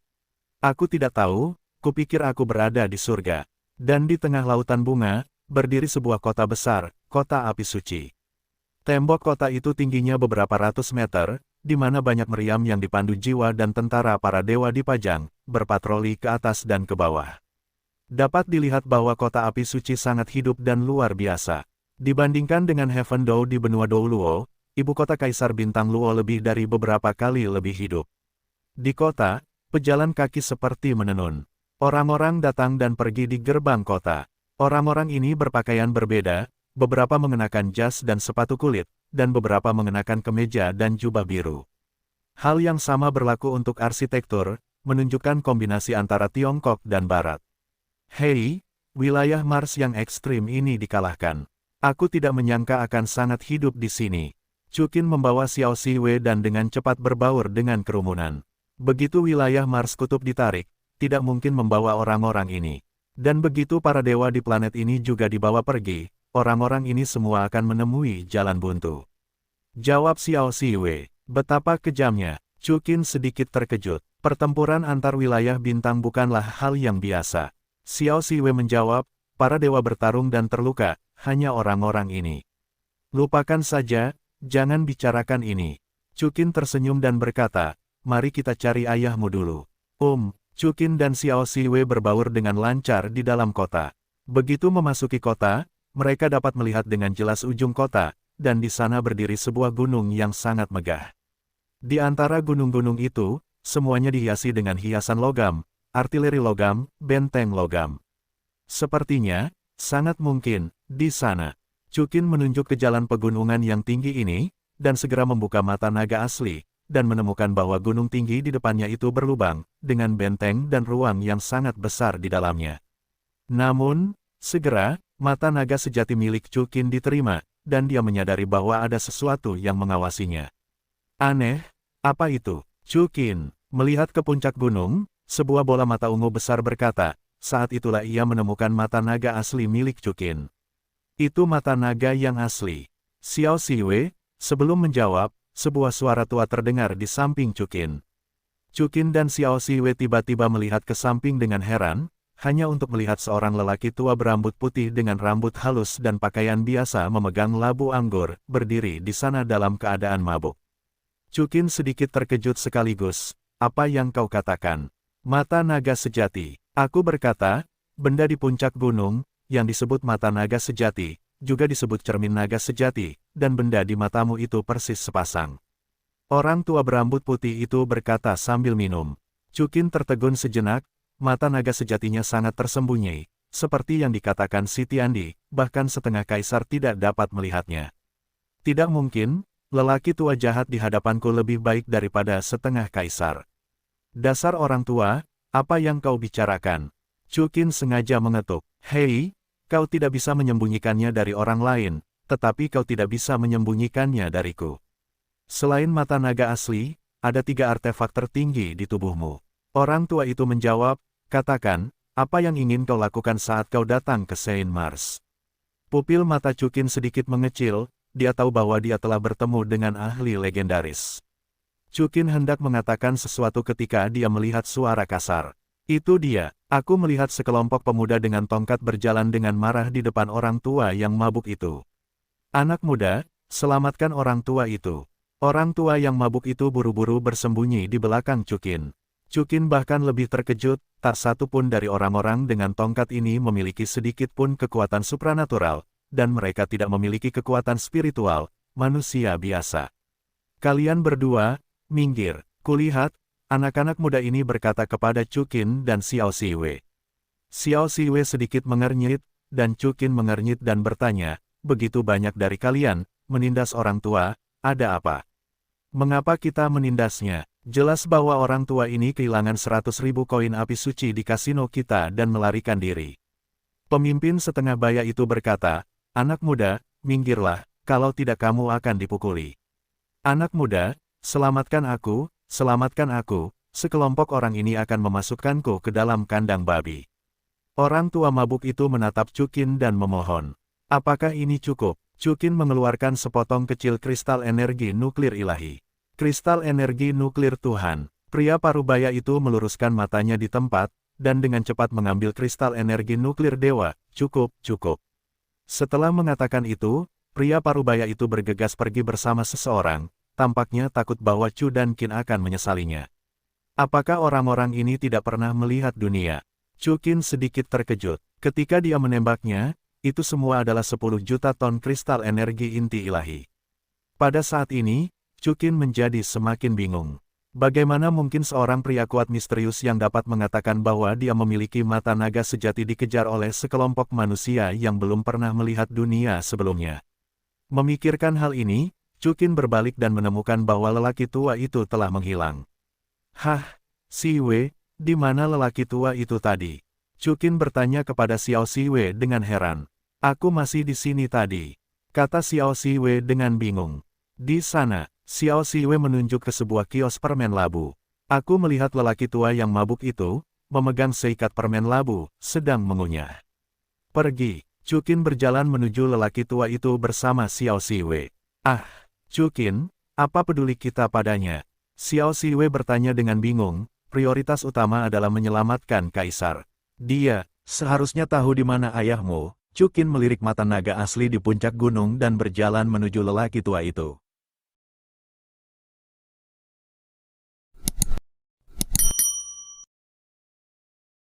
Aku tidak tahu, kupikir aku berada di surga. Dan di tengah lautan bunga, berdiri sebuah kota besar, kota api suci. Tembok kota itu tingginya beberapa ratus meter, di mana banyak meriam yang dipandu jiwa dan tentara para dewa dipajang, berpatroli ke atas dan ke bawah. Dapat dilihat bahwa kota api suci sangat hidup dan luar biasa. Dibandingkan dengan Heaven Dou di benua Dou Luo, ibu kota Kaisar Bintang Luo lebih dari beberapa kali lebih hidup. Di kota, pejalan kaki seperti menenun. Orang-orang datang dan pergi di gerbang kota. Orang-orang ini berpakaian berbeda, beberapa mengenakan jas dan sepatu kulit, dan beberapa mengenakan kemeja dan jubah biru. Hal yang sama berlaku untuk arsitektur, menunjukkan kombinasi antara Tiongkok dan Barat. Hei, wilayah Mars yang ekstrim ini dikalahkan. Aku tidak menyangka akan sangat hidup di sini. Chukin membawa Xiao Siwei dan dengan cepat berbaur dengan kerumunan. Begitu wilayah Mars kutub ditarik, tidak mungkin membawa orang-orang ini. Dan begitu para dewa di planet ini juga dibawa pergi, orang-orang ini semua akan menemui jalan buntu. Jawab Xiao Siwei. Betapa kejamnya. Chukin sedikit terkejut. Pertempuran antar wilayah bintang bukanlah hal yang biasa. Xiao Siwei menjawab, para dewa bertarung dan terluka, hanya orang-orang ini. Lupakan saja, jangan bicarakan ini. Chukin tersenyum dan berkata, mari kita cari ayahmu dulu. Chukin dan Xiao Siwei berbaur dengan lancar di dalam kota. Begitu memasuki kota, mereka dapat melihat dengan jelas ujung kota, dan di sana berdiri sebuah gunung yang sangat megah. Di antara gunung-gunung itu, semuanya dihiasi dengan hiasan logam, artileri logam, benteng logam. Sepertinya, sangat mungkin, di sana. Chukin menunjuk ke jalan pegunungan yang tinggi ini, dan segera membuka mata naga asli, dan menemukan bahwa gunung tinggi di depannya itu berlubang, dengan benteng dan ruang yang sangat besar di dalamnya. Namun, segera, mata naga sejati milik Chukin diterima, dan dia menyadari bahwa ada sesuatu yang mengawasinya. Aneh, apa itu? Chukin melihat ke puncak gunung, sebuah bola mata ungu besar berkata, saat itulah ia menemukan mata naga asli milik Chukin. Itu mata naga yang asli. Xiao Siwei, sebelum menjawab, sebuah suara tua terdengar di samping Chukin. Chukin dan Xiao Siwei tiba-tiba melihat ke samping dengan heran, hanya untuk melihat seorang lelaki tua berambut putih dengan rambut halus dan pakaian biasa memegang labu anggur, berdiri di sana dalam keadaan mabuk. Chukin sedikit terkejut sekaligus, apa yang kau katakan? Mata naga sejati. Aku berkata, benda di puncak gunung, yang disebut mata naga sejati, juga disebut cermin naga sejati, dan benda di matamu itu persis sepasang. Orang tua berambut putih itu berkata sambil minum. Chukin tertegun sejenak, mata naga sejatinya sangat tersembunyi, seperti yang dikatakan Siti Andi, bahkan setengah kaisar tidak dapat melihatnya. Tidak mungkin, lelaki tua jahat di hadapanku lebih baik daripada setengah kaisar. Dasar orang tua, apa yang kau bicarakan? Chukin sengaja mengetuk. Hei, kau tidak bisa menyembunyikannya dari orang lain, tetapi kau tidak bisa menyembunyikannya dariku. Selain mata naga asli, ada 3 artefak tertinggi di tubuhmu. Orang tua itu menjawab, katakan, apa yang ingin kau lakukan saat kau datang ke Saint Mars? Pupil mata Chukin sedikit mengecil, dia tahu bahwa dia telah bertemu dengan ahli legendaris. Chukin hendak mengatakan sesuatu ketika dia melihat suara kasar. Itu dia, aku melihat sekelompok pemuda dengan tongkat berjalan dengan marah di depan orang tua yang mabuk itu. Anak muda, selamatkan orang tua itu. Orang tua yang mabuk itu buru-buru bersembunyi di belakang Chukin. Chukin bahkan lebih terkejut, tak satu pun dari orang-orang dengan tongkat ini memiliki sedikit pun kekuatan supranatural, dan mereka tidak memiliki kekuatan spiritual, manusia biasa. Kalian berdua, minggir. Kulihat, anak-anak muda ini berkata kepada Chukin dan Xiao Siwei. Xiao Siwei sedikit mengernyit, dan Chukin mengernyit dan bertanya, begitu banyak dari kalian, menindas orang tua, ada apa? Mengapa kita menindasnya? Jelas bahwa orang tua ini kehilangan 100.000 koin api suci di kasino kita dan melarikan diri. Pemimpin setengah baya itu berkata, anak muda, minggirlah, kalau tidak kamu akan dipukuli. Anak muda, selamatkan aku, sekelompok orang ini akan memasukkanku ke dalam kandang babi. Orang tua mabuk itu menatap Chukin dan memohon. Apakah ini cukup? Chukin mengeluarkan sepotong kecil kristal energi nuklir ilahi. Kristal energi nuklir Tuhan. Pria parubaya itu meluruskan matanya di tempat, dan dengan cepat mengambil kristal energi nuklir dewa. Cukup. Setelah mengatakan itu, pria parubaya itu bergegas pergi bersama seseorang, tampaknya takut bahwa Chu dan Qin akan menyesalinya. Apakah orang-orang ini tidak pernah melihat dunia? Chukin sedikit terkejut. Ketika dia menembaknya, itu semua adalah 10 juta ton kristal energi inti ilahi. Pada saat ini, Chukin menjadi semakin bingung. Bagaimana mungkin seorang pria kuat misterius yang dapat mengatakan bahwa dia memiliki mata naga sejati dikejar oleh sekelompok manusia yang belum pernah melihat dunia sebelumnya? Memikirkan hal ini, Chukin berbalik dan menemukan bahwa lelaki tua itu telah menghilang. Hah, Siwei, di mana lelaki tua itu tadi? Chukin bertanya kepada Xiao Siwei dengan heran. Aku masih di sini tadi, kata Xiao Siwei dengan bingung. Di sana, Xiao Siwei menunjuk ke sebuah kios permen labu. Aku melihat lelaki tua yang mabuk itu, memegang seikat permen labu, sedang mengunyah. Pergi, Chukin berjalan menuju lelaki tua itu bersama Xiao Siwei. Ah, Chukin, apa peduli kita padanya? Xiao Siwei bertanya dengan bingung, prioritas utama adalah menyelamatkan Kaisar. Dia, seharusnya tahu di mana ayahmu. Chukin melirik mata naga asli di puncak gunung dan berjalan menuju lelaki tua itu.